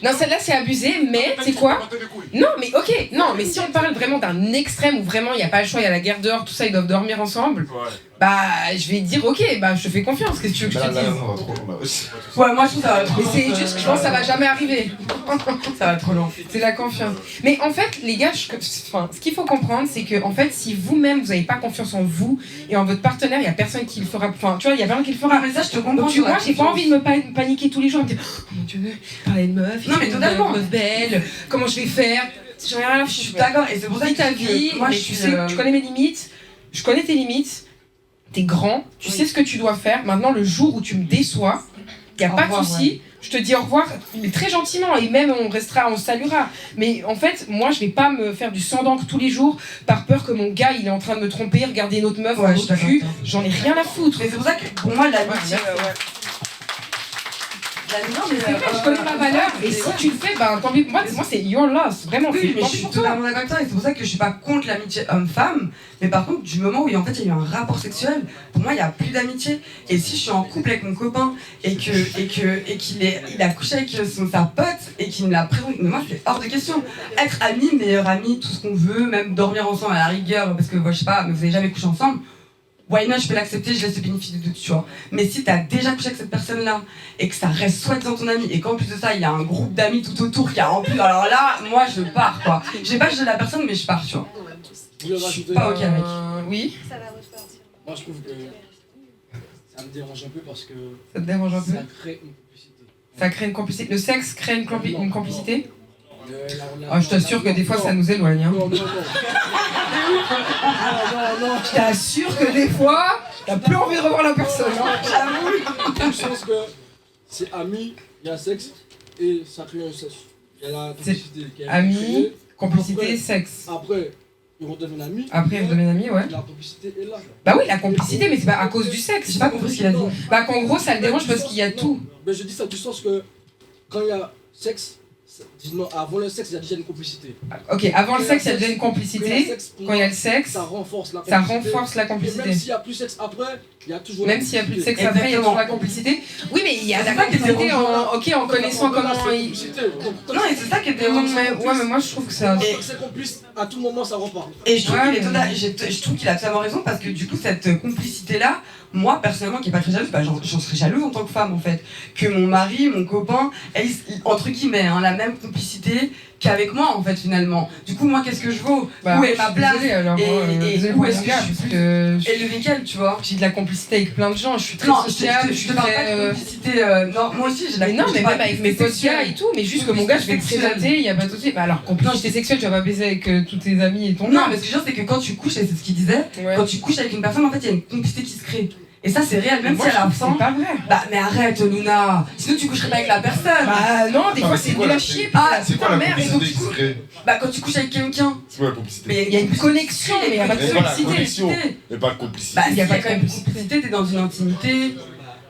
Non, celle-là, c'est abusé, mais c'est quoi? Non, mais ok, non, mais si on parle vraiment d'un extrême où vraiment il n'y a pas le choix, il y a la guerre dehors, tout ça, ils doivent dormir ensemble, bah je vais dire ok, bah je te fais confiance, qu'est-ce que tu veux que je te dise? Ouais, moi je trouve ça va trop Mais c'est juste que je pense que ça va jamais arriver. Ça va trop long. C'est la confiance. Mais en fait, les gars, enfin, ce qu'il faut comprendre, c'est que en fait, si vous-même vous n'avez pas confiance en vous et en votre partenaire, il n'y a personne qui le fera. Enfin, tu vois, il y a personne qui le fera. Mais ça, je te comprends. Donc, moi, j'ai pas envie de me paniquer tous les jours, de me dire oh mon dieu, parler de meuf, Non, mais totalement. meuf belle, comment je vais faire? J'en ai rien à Je foutre. suis d'accord, et c'est pour ça Vis que ta vie, moi mais je tu suis. sais, tu connais mes limites, je connais tes limites, t'es grand, tu sais ce que tu dois faire. Maintenant, le jour où tu me déçois, y a Au pas revoir, de souci, je te dis au revoir, mais très gentiment, et même on se saluera. Mais en fait, moi, je vais pas me faire du sang d'encre tous les jours par peur que mon gars, il est en train de me tromper, regarder une autre meuf, Ouais, un je suis autre d'accord cul, avec toi. j'en ai rien à foutre. Mais c'est pour ça que pour moi, l'amitié. Non, mais c'est vrai, je connais ma valeur, et si tu le fais, ben tant pis pour moi, c'est your loss, vraiment, Oui, mais tant je pis suis pour toi. totalement d'accord avec toi, et c'est pour ça que je suis pas contre l'amitié homme-femme, mais par contre, du moment où en fait il y a eu un rapport sexuel, pour moi il y a plus d'amitié. Et si je suis en couple avec mon copain et qu'il a couché avec sa pote et qu'il me l'a présenté, mais moi c'est hors de question. Être amis, meilleurs amis, tout ce qu'on veut, même dormir ensemble à la rigueur, parce que moi, je sais pas, mais vous avez jamais couché ensemble. Why not, je peux l'accepter, je laisse le bénéfice du doute, tu vois. Mais si t'as déjà couché avec cette personne-là et que ça reste soi-disant ton ami et qu'en plus de ça, il y a un groupe d'amis tout autour qui a en plus. Alors là, moi je pars quoi. Je vais pas juger la personne, mais je pars, tu vois. Je Je suis pas ok avec. Oui. Moi, je trouve que ça me dérange un peu parce que Ça te dérange un peu? ça crée une complicité. Ça crée une complicité. Le sexe crée une complicité? La- Ah, je t'assure que des fois ça nous éloigne. Hein. Non, non, non. Je t'assure que des fois, t'as plus envie de revoir la personne. Hein. Dans le sens que c'est ami, il y a sexe et ça crée un sexe. Il y a la complicité qui est Ami, créée. complicité, Après- sexe. Après, ils redeviennent amis. Après, ils redeviennent amis, ouais. La complicité est là. Bah oui, la complicité, mais c'est pas à cause du sexe. J'ai pas compris ce qu'il a dit. Bah qu'en gros, ça le dérange parce qu'il y a tout. Mais je dis ça du sens que quand il y a sexe, disons, avant le sexe, il y a déjà une complicité. Ok, avant le sexe, il y a déjà une complicité. Quand il y a le sexe, ça renforce la ça complicité. renforce la Et complicité. même s'il n'y a plus de sexe après, il y a toujours Même s'il n'y a plus de sexe après, il y a toujours la complicité. Oui, mais il y a la complicité en connaissant comment il. Non, et c'est ça qui est dérangeant. Ouais, mais moi je trouve que ça. Et c'est complice, à tout moment ça repart. Et je trouve Ouais, qu'il est je trouve qu'il a totalement raison parce que du coup cette complicité là, moi personnellement qui est pas très jalouse, bah, j'en serais jalouse en tant que femme en fait. Que mon mari, mon copain, aient, entre guillemets, hein, la même complicité qu'avec moi en fait finalement. Du coup moi qu'est-ce que je vaux? Où est ma place? Et où est-ce que je suis plus élevée qu'elle, tu vois? J'ai de la complicité avec plein de gens, je suis très Non, sociable, je te parle pas de complicité. Non, moi aussi j'ai de la Mais non, mais complicité même avec mes potes gars et tout, mais juste que mon gars, je vais te présenter, il y a pas de souci. Bah alors, complicité sexuelle, tu vas pas baiser avec tous tes amis et ton Non, gars. mais ce que je veux dire, c'est que quand tu couches, et c'est ce qu'il disait, quand tu couches avec une personne, en fait, il y a une complicité qui se crée. Et ça, c'est réel, même Moi, si je à la trouve que fin. c'est pas vrai. Bah, mais arrête, Luna. Sinon, tu coucherais pas avec la personne. Bah non, des Non, fois mais c'est c'est quoi nul à la- chier. Ah, C'est quoi la merde, complicité et qui se crée? Bah, quand tu couches avec quelqu'un. C'est quoi la complicité? Mais Il y a une connexion, mais il y a pas de Mais voilà, complicité. connexion, mais pas de complicité. Bah, Il il y a y pas a de quand même une complicité, t'es dans une intimité.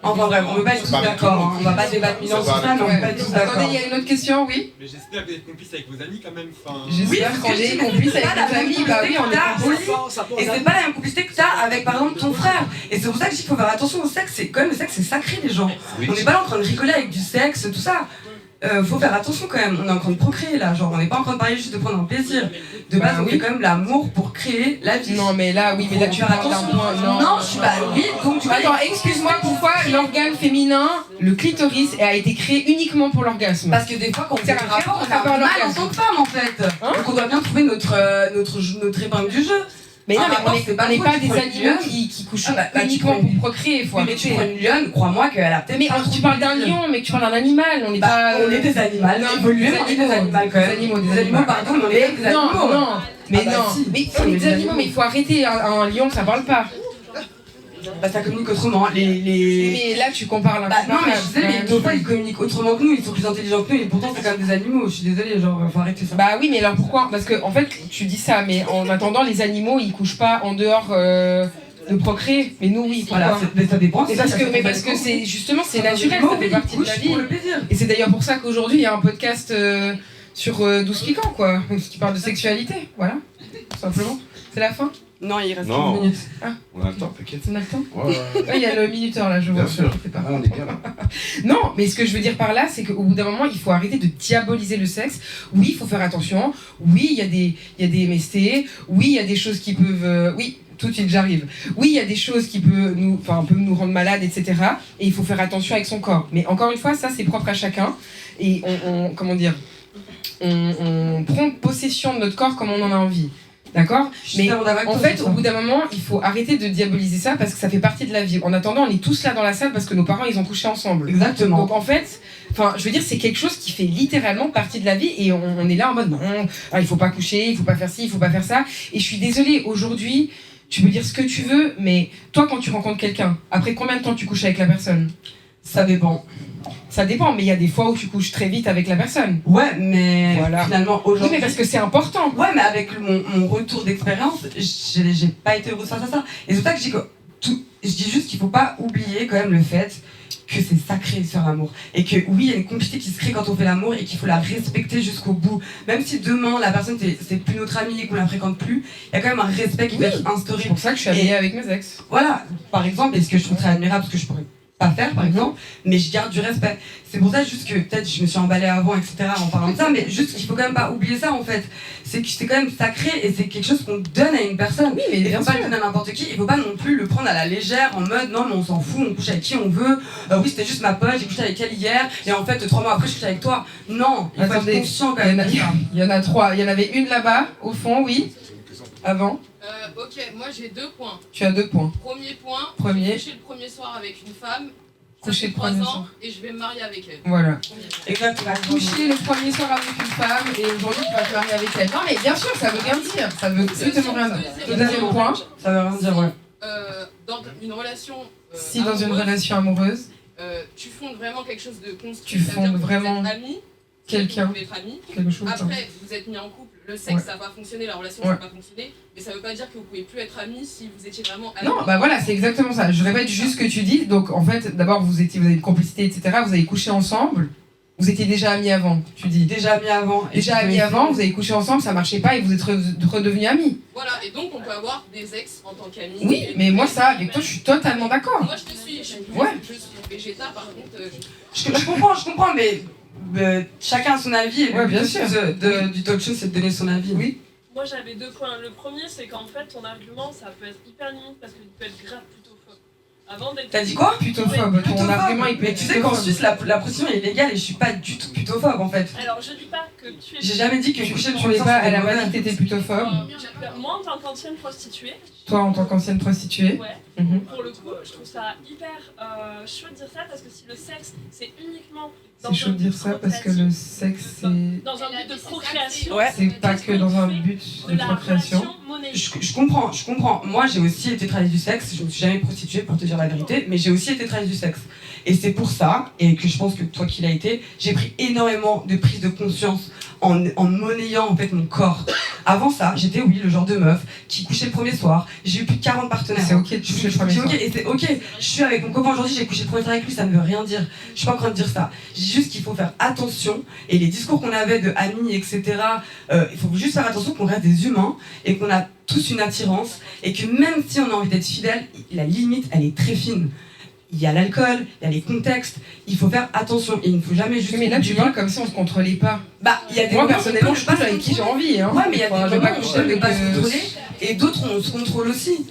Enfin bref, on peut pas être tous Bah, mais d'accord, tout le hein. monde- On va pas débattre mille ans Ça sur va ça, mais on avec peut pas être tous Attendez, d'accord. il y a une autre question, oui. Mais j'espère que vous êtes complice avec vos amis quand même. Enfin... J'espère quand j'ai complice avec mes amis, bah oui, on est complice. Et c'est pas la même complicité que t'as avec par exemple ton frère. Et c'est pour ça que je dis qu'il faut faire attention au sexe. C'est quand même le sexe, c'est sacré les gens. Oui. On n'est pas là en train de rigoler avec du sexe, tout ça. faut faire attention quand même, on est en train de procréer là, genre on n'est pas en train de parler juste de prendre un plaisir. De base, on fait quand même l'amour pour créer la vie. Non, mais là, oui, mais là, tu parles d'un point. Non, je suis pas. Oui, donc tu attends, excuse-moi, pourquoi l'organe féminin, le clitoris, a été créé uniquement pour l'orgasme? Parce que des fois, quand on fait un rapport, on a pas mal en tant que femme en fait. Donc on doit bien trouver notre épingle du jeu. Mais non, mais on n'est pas des animaux qui couchent uniquement pour procréer, faut arrêter. Mais tu prends une lionne, crois-moi qu'elle a peut-être. Mais tu parles d'un lion, mais tu parles d'un animal, on n'est pas. On est des animaux, évolués, on est des animaux quand même. Des animaux, pardon, mais on est des animaux. Non, mais non, mais on est des animaux, mais il faut arrêter, un lion ça parle pas. Bah ça communique autrement, Mais là tu compares non mais je sais, les dauphins ils communiquent autrement que nous, ils sont plus intelligents que nous et pourtant c'est quand même des animaux, je suis désolée, genre faut arrêter ça. Bah oui mais alors pourquoi? Parce que en fait tu dis ça, mais en attendant les animaux ils couchent pas en dehors de procréer, mais nous oui, voilà, ça dépend. Mais parce que c'est justement c'est naturel, ça fait partie de la vie. Et c'est d'ailleurs pour ça qu'aujourd'hui il y a un podcast sur 12 piquants quoi, qui parle de sexualité, voilà, tout simplement. C'est la fin? Non, il reste 1 minute. Ah. On a le temps, t'inquiète. On a le temps? Ouais. Il y a le minuteur là, je vois. Bien sûr. On est bien là. Non, mais ce que je veux dire par là, c'est qu'au bout d'un moment, il faut arrêter de diaboliser le sexe. Oui, il faut faire attention. Oui, il y a des MST. Oui, il y a des choses qui peuvent... oui, tout de suite, j'arrive. Oui, il y a des choses qui peuvent nous rendre malades, etc. Et il faut faire attention avec son corps. Mais encore une fois, ça, c'est propre à chacun. Et on prend possession de notre corps comme on en a envie. D'accord? Mais en fait, au bout d'un moment, il faut arrêter de diaboliser ça parce que ça fait partie de la vie. En attendant, on est tous là dans la salle parce que nos parents, ils ont couché ensemble. Exactement. Donc en fait, je veux dire, c'est quelque chose qui fait littéralement partie de la vie et on est là en mode non, il faut pas coucher, il faut pas faire ci, il faut pas faire ça. Et je suis désolée, aujourd'hui, tu peux dire ce que tu veux, mais toi, quand tu rencontres quelqu'un, après combien de temps tu couches avec la personne? Ça dépend. Ça dépend, mais il y a des fois où tu couches très vite avec la personne. Ouais, mais finalement aujourd'hui... Oui, mais parce que c'est important. Ouais, mais avec mon retour d'expérience, j'ai pas été heureuse face à ça. Et c'est pour ça que je dis je dis juste qu'il faut pas oublier quand même le fait que c'est sacré de faire l'amour. Et que oui, il y a une complicité qui se crée quand on fait l'amour et qu'il faut la respecter jusqu'au bout. Même si demain, la personne, c'est plus notre amie et qu'on la fréquente plus, il y a quand même un respect qui doit être instauré. C'est pour ça que je suis amie avec mes ex. Voilà, par exemple, et ce que je trouve très admirable, parce que je pourrais pas faire par exemple, mais je garde du respect. C'est pour ça juste que peut-être je me suis emballée avant, etc. en parlant de ça, mais juste qu'il faut quand même pas oublier ça en fait. C'est que c'est quand même sacré et c'est quelque chose qu'on donne à une personne. Oui, mais il faut pas le donner à n'importe qui, il faut pas non plus le prendre à la légère en mode non mais on s'en fout, on couche avec qui on veut. Oui c'était juste ma pote, j'ai couché avec elle hier et en fait 3 mois après je couche avec toi. Non, il faut être conscient quand même. Il y en a 3, il y en avait une là-bas, au fond, oui. Avant. Ok, moi j'ai 2 points. Tu as 2 points. Premier point, Premier. j'ai couché le premier soir avec une femme, Coucher le 3 premier ans soir. et je vais me marier avec elle. Voilà. Exactement. Coucher le premier soir avec une femme et aujourd'hui tu vas te marier avec elle. Non mais bien sûr, ça veut rien dire. Ça veut strictement rien dire. Le deuxième point. Ça veut rien dire, ouais. Dans une relation Si dans une relation amoureuse, tu fondes vraiment quelque chose de construit. tu fondes vraiment quelqu'un. Quelque chose. Après, vous êtes mis en couple, le sexe ça n'a pas fonctionné, la relation ça n'a pas fonctionné, mais ça veut pas dire que vous pouvez plus être amis si vous étiez vraiment amis. Non, bah voilà, c'est exactement ça. Je répète juste ce que tu dis. Donc en fait, d'abord vous avez une complicité, etc. Vous avez couché ensemble. Vous étiez déjà amis avant, tu dis. Déjà amis avant. Déjà amis avant, vous avez couché ensemble, ça marchait pas et vous êtes redevenus amis. Voilà, et donc on peut avoir des ex en tant qu'amis. Oui, mais moi ça, avec toi, je suis totalement d'accord. Moi je te suis, je suis végéta par contre. Je comprends, mais chacun a son avis et ouais, bien sûr. Du talk show c'est de donner son avis. Oui. Moi j'avais 2 points. Le premier c'est qu'en fait ton argument ça peut être hyper limite parce qu'il peut être grave plutôt faux. Avant d'être... T'as dit quoi? Putophobe. Ton argument il peut être. Tu sais qu'en Suisse la prostitution est illégale et je suis pas du tout putophobe en fait. Alors je dis pas que tu es... J'ai jamais dit que coucher tu n'es pas, elle a pas dit que t'étais putophobe. Moi en tant qu'ancienne prostituée. Toi en tant qu'ancienne prostituée. Ouais. Pour le coup, je trouve ça hyper chaud de dire ça parce que si le sexe c'est uniquement. C'est chaud de dire ça parce que le sexe c'est. Dans un but de procréation. Ouais. C'est pas que dans un but de procréation. Je comprends. Moi j'ai aussi été travailleuse du sexe, je me suis jamais prostituée pour te dire la vérité, mais j'ai aussi été travailleuse du sexe. Et c'est pour ça, et que je pense que toi qui l'as été, j'ai pris énormément de prise de conscience en monnayant en fait mon corps. Avant ça, j'étais le genre de meuf qui couchait le premier soir, j'ai eu plus de 40 partenaires. C'est ok de coucher le premier soir. Et c'est ok, je suis avec mon copain aujourd'hui, j'ai couché le premier soir avec lui, ça ne veut rien dire. Je suis pas en train de dire ça. Je dis juste qu'il faut faire attention, et les discours qu'on avait de amis, etc., il faut juste faire attention qu'on reste des humains, et qu'on a tous une attirance, et que même si on a envie d'être fidèle, la limite, elle est très fine. il y a l'alcool, il y a les contextes, il faut faire attention et il ne faut jamais juste. Mais là, tu parles comme si on se contrôlait pas. Bah, il y a des moi, moments, personnellement, je couche avec qui j'ai envie. Hein. Ouais, mais il y a des moments où on ne peut pas se contrôler que... et d'autres, on se contrôle aussi.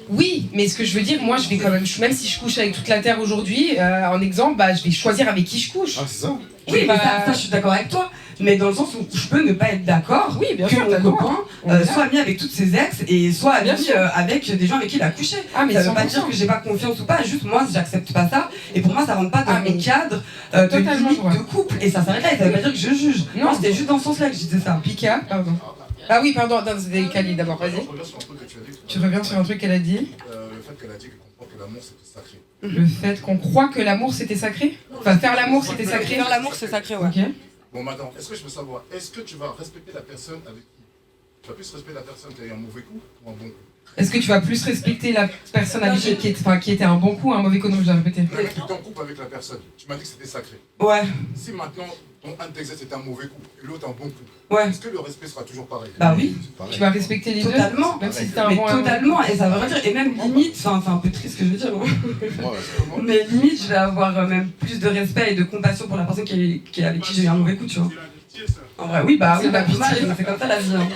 Oui, mais ce que je veux dire, moi, je vais quand même si je couche avec toute la Terre aujourd'hui, en exemple, bah, je vais choisir avec qui je couche. Ah, c'est ça. Oui, bah, ça, je suis d'accord avec toi. Mais dans le sens où je peux ne pas être d'accord que mon copain soit ami avec toutes ses ex et soit ami avec des gens avec qui il a couché. Ah, mais ça veut pas dire que j'ai pas confiance ou pas, juste moi j'accepte pas ça et pour moi ça rentre pas dans mon cadre de limite de couple et ça s'arrête là et ça veut pas dire que je juge. Non, c'était juste dans ce sens là que je disais ça. Pika, pardon. Ah oui, pardon, c'était Kali d'abord, vas-y. Tu reviens sur un truc qu'elle a dit. Le fait qu'elle a dit qu'elle comprend que l'amour c'était sacré. Le fait qu'on croit que l'amour c'était sacré. Enfin, faire l'amour c'était sacré. Faire l'amour c'est sacré, ouais. Ok. Bon, madame, est-ce que je peux savoir, est-ce que tu vas respecter la personne avec qui tu vas plus respecter la personne qui a eu un mauvais coup ou un bon coup? Est-ce que tu vas plus respecter la personne avec qui était un bon coup ou un mauvais coup? Donc je vais répéter. Tu étais en couple avec la personne, tu m'as dit que c'était sacré. Ouais. Si maintenant, un de tes ex était un mauvais coup et l'autre un bon coup, ouais. Est-ce que le respect sera toujours pareil? Bah oui. Tu vas respecter les totalement. deux. Même si c'était un mais bon. Totalement. Et ça veut dire, et même limite, enfin c'est un peu triste ce que je veux dire. Mais limite, je vais avoir même plus de respect et de compassion pour la personne avec qui j'ai eu un mauvais coup, tu vois. En vrai, oui, bah oui, c'est comme ça la vie. Hein.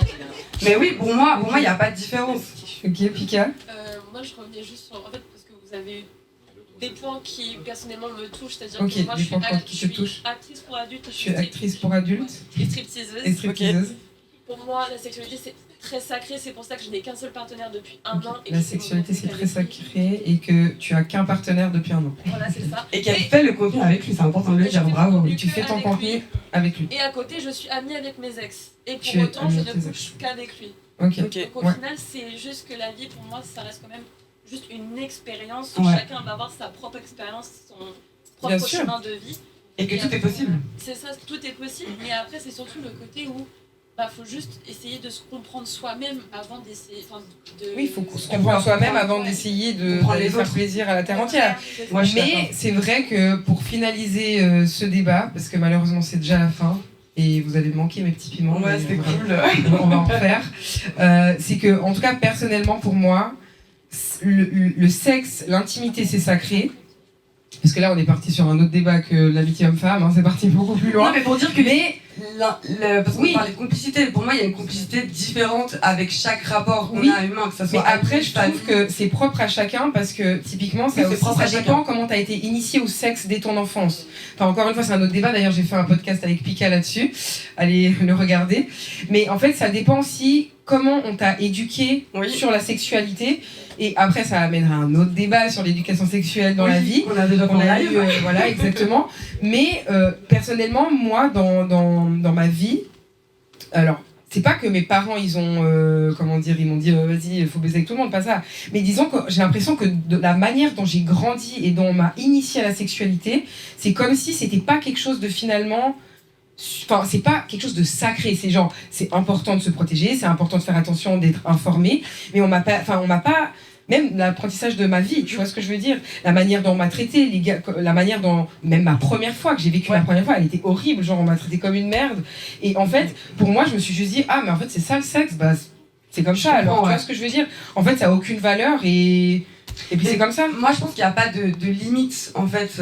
Mais oui, pour moi, il n'y a pas de différence. Ok, Pika. Moi, je revenais juste sur. En fait, parce que vous avez des points qui personnellement me touchent, c'est-à-dire okay, que moi, je suis actrice pour adultes. Je suis actrice pour adultes. Et stripteaseuse. Et stripteaseuse. Pour moi, la sexualité, c'est très sacré, c'est pour ça que je n'ai qu'un seul partenaire depuis un an. Et la sexualité, c'est très sacré et que tu as qu'un partenaire depuis un an. Voilà, c'est ça. Et qu'elle fait le contenu avec lui, c'est important de le dire, bravo. Et tu fais ton contenu avec lui. Et à côté, je suis amie avec mes ex. Et pour autant, je ne couche qu'avec lui. Ok. Donc au final, c'est juste que la vie, pour moi, ça reste quand même juste une expérience où chacun va avoir sa propre expérience, son propre chemin de vie. Et que tout est possible. C'est ça, tout est possible. Mais après, c'est surtout le côté où faut juste essayer de se comprendre soi-même avant d'essayer. Oui, il faut se comprendre soi-même avant d'essayer de faire plaisir à la terre entière. Mais c'est vrai que pour finaliser ce débat, parce que malheureusement c'est déjà la fin, et vous avez manqué mes petits piments. Ouais, c'était cool. On va en refaire. C'est que, en tout cas, personnellement, pour moi, le sexe, l'intimité, c'est sacré. Parce que là, on est parti sur un autre débat que l'amitié homme-femme, hein, c'est parti beaucoup plus loin. Non, mais pour dire que parce qu'on parlait de complicité, pour moi, il y a une complicité différente avec chaque rapport qu'on a humain, que ça soit. Mais après, je trouve que c'est propre à chacun parce que, typiquement, ça dépend comment tu as été initié au sexe dès ton enfance. Enfin, encore une fois, c'est un autre débat. D'ailleurs, j'ai fait un podcast avec Pika là-dessus. Allez le regarder. Mais en fait, ça dépend aussi comment on t'a éduqué sur la sexualité. Et après, ça amènera un autre débat sur l'éducation sexuelle dans la vie. On a déjà parlé. Voilà, exactement. Mais personnellement, moi, dans ma vie, alors, c'est pas que mes parents, ils ont, ils m'ont dit, vas-y, il faut baiser avec tout le monde, pas ça. Mais disons que j'ai l'impression que de la manière dont j'ai grandi et dont on m'a initié à la sexualité, c'est comme si c'était pas quelque chose de finalement... Enfin, c'est pas quelque chose de sacré, c'est genre, c'est important de se protéger, c'est important de faire attention, d'être informé, mais on m'a pas, même l'apprentissage de ma vie, tu vois ce que je veux dire, la manière dont on m'a traité, la manière dont, même ma première fois que j'ai vécu la première fois, elle était horrible, genre on m'a traité comme une merde, et en fait, pour moi, je me suis juste dit, ah mais en fait c'est ça le sexe, bah c'est comme ça, alors tu vois ce que je veux dire, en fait ça a aucune valeur et puis c'est comme ça. Moi je pense qu'il n'y a pas de limite en fait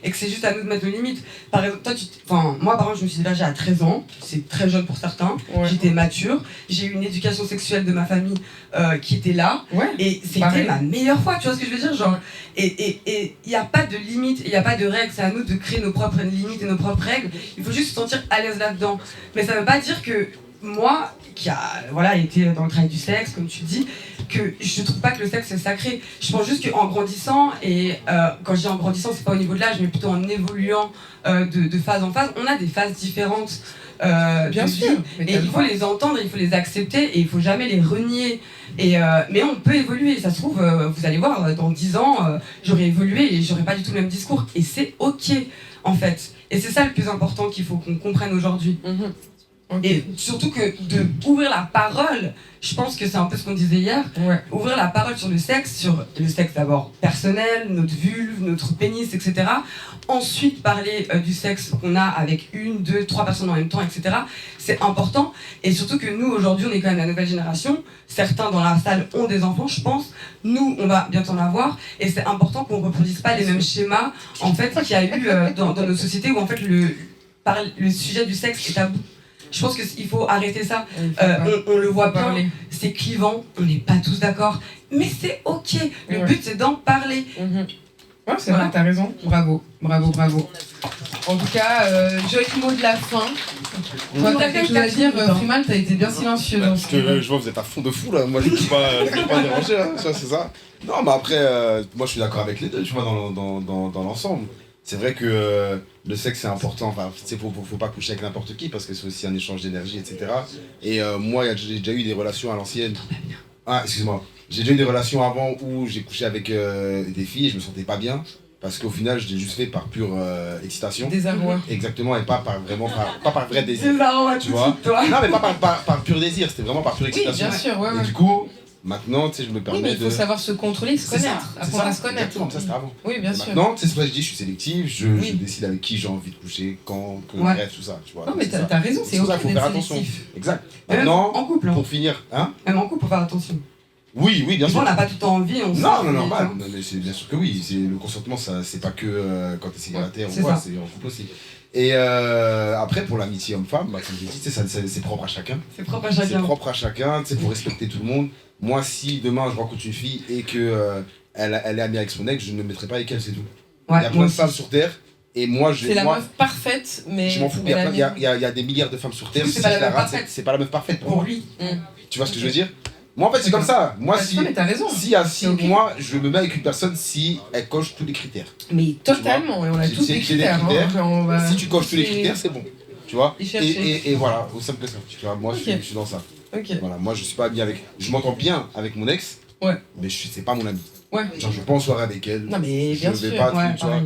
et que c'est juste à nous de mettre nos limites. Par exemple, moi par exemple je me suis dévergée à 13 ans, c'est très jeune pour certains, j'étais mature, j'ai eu une éducation sexuelle de ma famille qui était là et c'était ma meilleure fois, tu vois ce que je veux dire genre, et il n'y a pas de limite, il n'y a pas de règles, c'est à nous de créer nos propres limites et nos propres règles, il faut juste se sentir à l'aise là-dedans. Mais ça ne veut pas dire que moi, qui a été dans le travail du sexe, comme tu dis, que je trouve pas que le sexe est sacré. Je pense juste qu'en grandissant, et quand je dis en grandissant, c'est pas au niveau de l'âge, mais plutôt en évoluant de phase en phase, on a des phases différentes bien sûr, et il faut les entendre, il faut les accepter, et il faut jamais les renier. Mais on peut évoluer, ça se trouve, vous allez voir, dans 10 ans, j'aurai évolué et j'aurai pas du tout le même discours, et c'est ok, en fait. Et c'est ça le plus important qu'il faut qu'on comprenne aujourd'hui. Et surtout que de ouvrir la parole, je pense que c'est un peu ce qu'on disait hier, ouvrir la parole sur le sexe d'abord personnel, notre vulve, notre pénis, etc. Ensuite parler du sexe qu'on a avec 1, 2, 3 personnes en même temps, etc. C'est important. Et surtout que nous, aujourd'hui, on est quand même la nouvelle génération. Certains dans la salle ont des enfants, je pense. Nous, on va bientôt en avoir. Et c'est important qu'on ne reproduise pas les mêmes schémas en fait, qu'il y a eu dans nos sociétés où en fait, le sujet du sexe est tabou. Je pense qu'il faut arrêter ça. On le voit bien, c'est clivant, on n'est pas tous d'accord, mais c'est ok. Le but, c'est d'en parler. Ouais, c'est vrai, t'as raison. Bravo. En tout cas, joli mot de la fin. Toi, t'as quelque chose à dire, Freeman, t'as été bien silencieux. Parce que je vois que vous êtes à fond de fou là. Moi, je ne suis pas dérangé, hein. C'est ça. Non, mais après, moi, je suis d'accord avec les deux, tu vois, dans l'ensemble. C'est vrai que le sexe c'est important, enfin, faut pas coucher avec n'importe qui parce que c'est aussi un échange d'énergie, etc. Et moi j'ai déjà eu des relations à l'ancienne. Ah, excuse-moi. J'ai déjà eu des relations avant où j'ai couché avec des filles et je me sentais pas bien parce qu'au final je l'ai juste fait par pure excitation. Désarroi. Exactement, et pas par vrai désir. Désarroi, tu vois. Non, mais pas par pur désir, c'était vraiment par pure excitation. Oui, bien sûr, ouais. Et du coup, maintenant, tu sais, je me permets mais il faut savoir se contrôler, se connaître, apprendre à se connaître. Exactement, ça c'était avant. Oui, bien sûr. Maintenant, tu sais, c'est pas je dis, je suis sélectif, je décide avec qui j'ai envie de coucher, quand, bref, tout ça, tu vois. Non, mais t'as raison, c'est ok ça, faut faire attention. Exact. Maintenant, en couple, pour finir, hein. Même en couple, faut faire attention. Oui, bien sûr. On n'a pas tout le temps envie, on Non, mais c'est bien sûr que oui. Le consentement, ça, c'est pas que quand t'es célibataire ou quoi, c'est en couple aussi. Et après, pour l'amitié homme-femme, comme j'ai dit, c'est propre à chacun. C'est propre à chacun. C'est propre à chacun, tu sais, faut respecter tout le monde. Moi, si demain je rencontre une fille et que elle est amie avec son ex, je ne me mettrai pas avec elle, c'est tout. Il y a plein de femmes sur Terre. Et moi, c'est la meuf parfaite, mais. Je m'en fous, il y a des milliards de femmes sur Terre. C'est pas la meuf parfaite. C'est pas la meuf parfaite pour lui. Tu vois ce que je veux dire? Moi, en fait, c'est comme ça. Moi, mais t'as raison. Moi, je me mets avec une personne si elle coche tous les critères. Mais totalement, et on a tous des critères. Si tu coches tous les critères, c'est bon. Tu vois? Et voilà, au simple que ça. Tu vois, moi, je suis dans ça. Voilà, moi, je suis pas ami avec. Je m'entends bien avec mon ex, mais c'est pas mon ami. Genre, je vais pas en soirée avec elle. Non, mais bien sûr. Je vais pas, tu vois.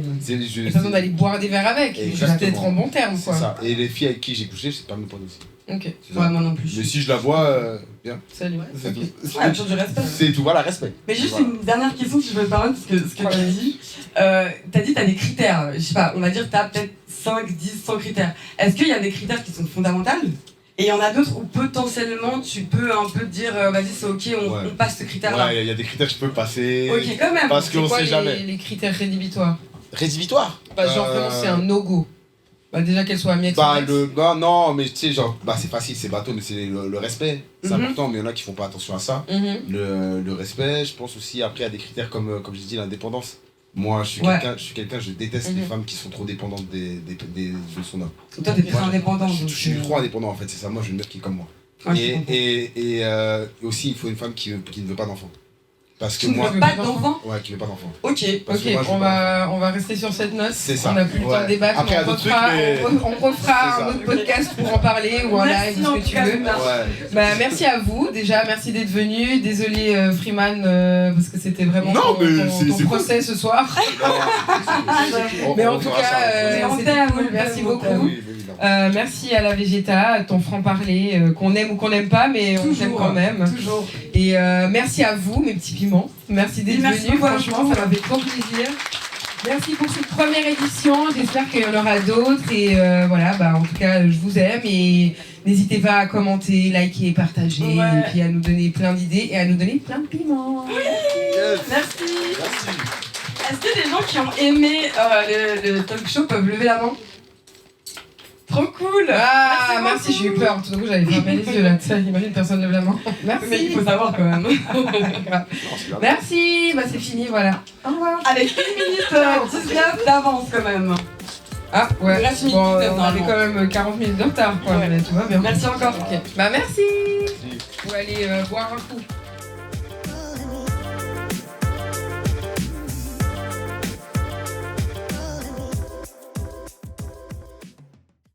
T'as besoin d'aller boire des verres avec. Juste être en bon terme, quoi. C'est ça. Et les filles avec qui j'ai couché, c'est pas mes potes aussi. Ok. Moi non plus. Mais si je la vois, bien. Salut. C'est tout. Ouais, toujours du respect. C'est tout, voilà, respect. Mais juste une dernière question, si je peux te permettre, parce que ce que tu as dit. T'as dit t'as des critères. Je sais pas, on va dire t'as peut-être 5, 10, 100 critères. Est-ce qu'il y a des critères qui sont fondamentaux? Et il y en a d'autres où potentiellement tu peux un peu te dire vas-y c'est ok, on passe ce critère-là. Ouais, il y a des critères que je peux passer. Ok, quand même. Parce qu'on sait jamais. Les critères rédhibitoires? Rédhibitoire? Genre vraiment c'est un no-go. Bah déjà qu'elle soit amie avec son ex. Non, mais tu sais, genre, c'est facile, c'est bateau, mais c'est le respect. C'est important, mais il y en a qui font pas attention à ça. Le respect, je pense aussi, après, il y a des critères comme je dis, l'indépendance. Moi, je suis quelqu'un, je déteste les femmes qui sont trop dépendantes de son homme. Toi, t'es plus indépendant. Je suis trop indépendant, en fait, c'est ça. Moi, je veux une meuf qui est comme moi. Et aussi, il faut une femme qui ne veut pas d'enfant. Parce que moi. Pas d'enfant? Ouais, qui veut pas d'enfant. Ok, on va rester sur cette note. C'est ça. On n'a plus le temps de débattre. Après, on refera un autre podcast pour en parler ou un live, ce que tu veux. Bah, merci à vous. Déjà, merci d'être venu. Désolé, Freeman, parce que c'était vraiment ton procès ce soir. Mais en tout cas, c'était cool. Merci beaucoup. Merci à la Vegeta, ton franc-parler, qu'on aime ou qu'on n'aime pas, mais on t'aime quand même. Toujours. Et merci à vous, mes petits piments. Merci d'être venus, franchement, ça m'a fait trop plaisir. Merci pour cette première édition, j'espère qu'il y en aura d'autres. Et voilà, en tout cas, je vous aime. Et n'hésitez pas à commenter, liker, partager, et puis à nous donner plein d'idées et à nous donner plein de piments. Oui, merci. Est-ce que les gens qui ont aimé le talk show peuvent lever la main? Trop cool! Merci, j'ai eu peur. Tout d'un coup, j'avais fermé les yeux là. Imagine, personne lève la main. Merci. Mais il faut savoir quand même. Merci, c'est fini, voilà. Au revoir. Avec 1 minute 19 d'avance quand même. Ah ouais, on avait quand même 40 minutes de retard, quoi. Mais tout va bien. Merci encore. Merci. Vous allez boire un coup.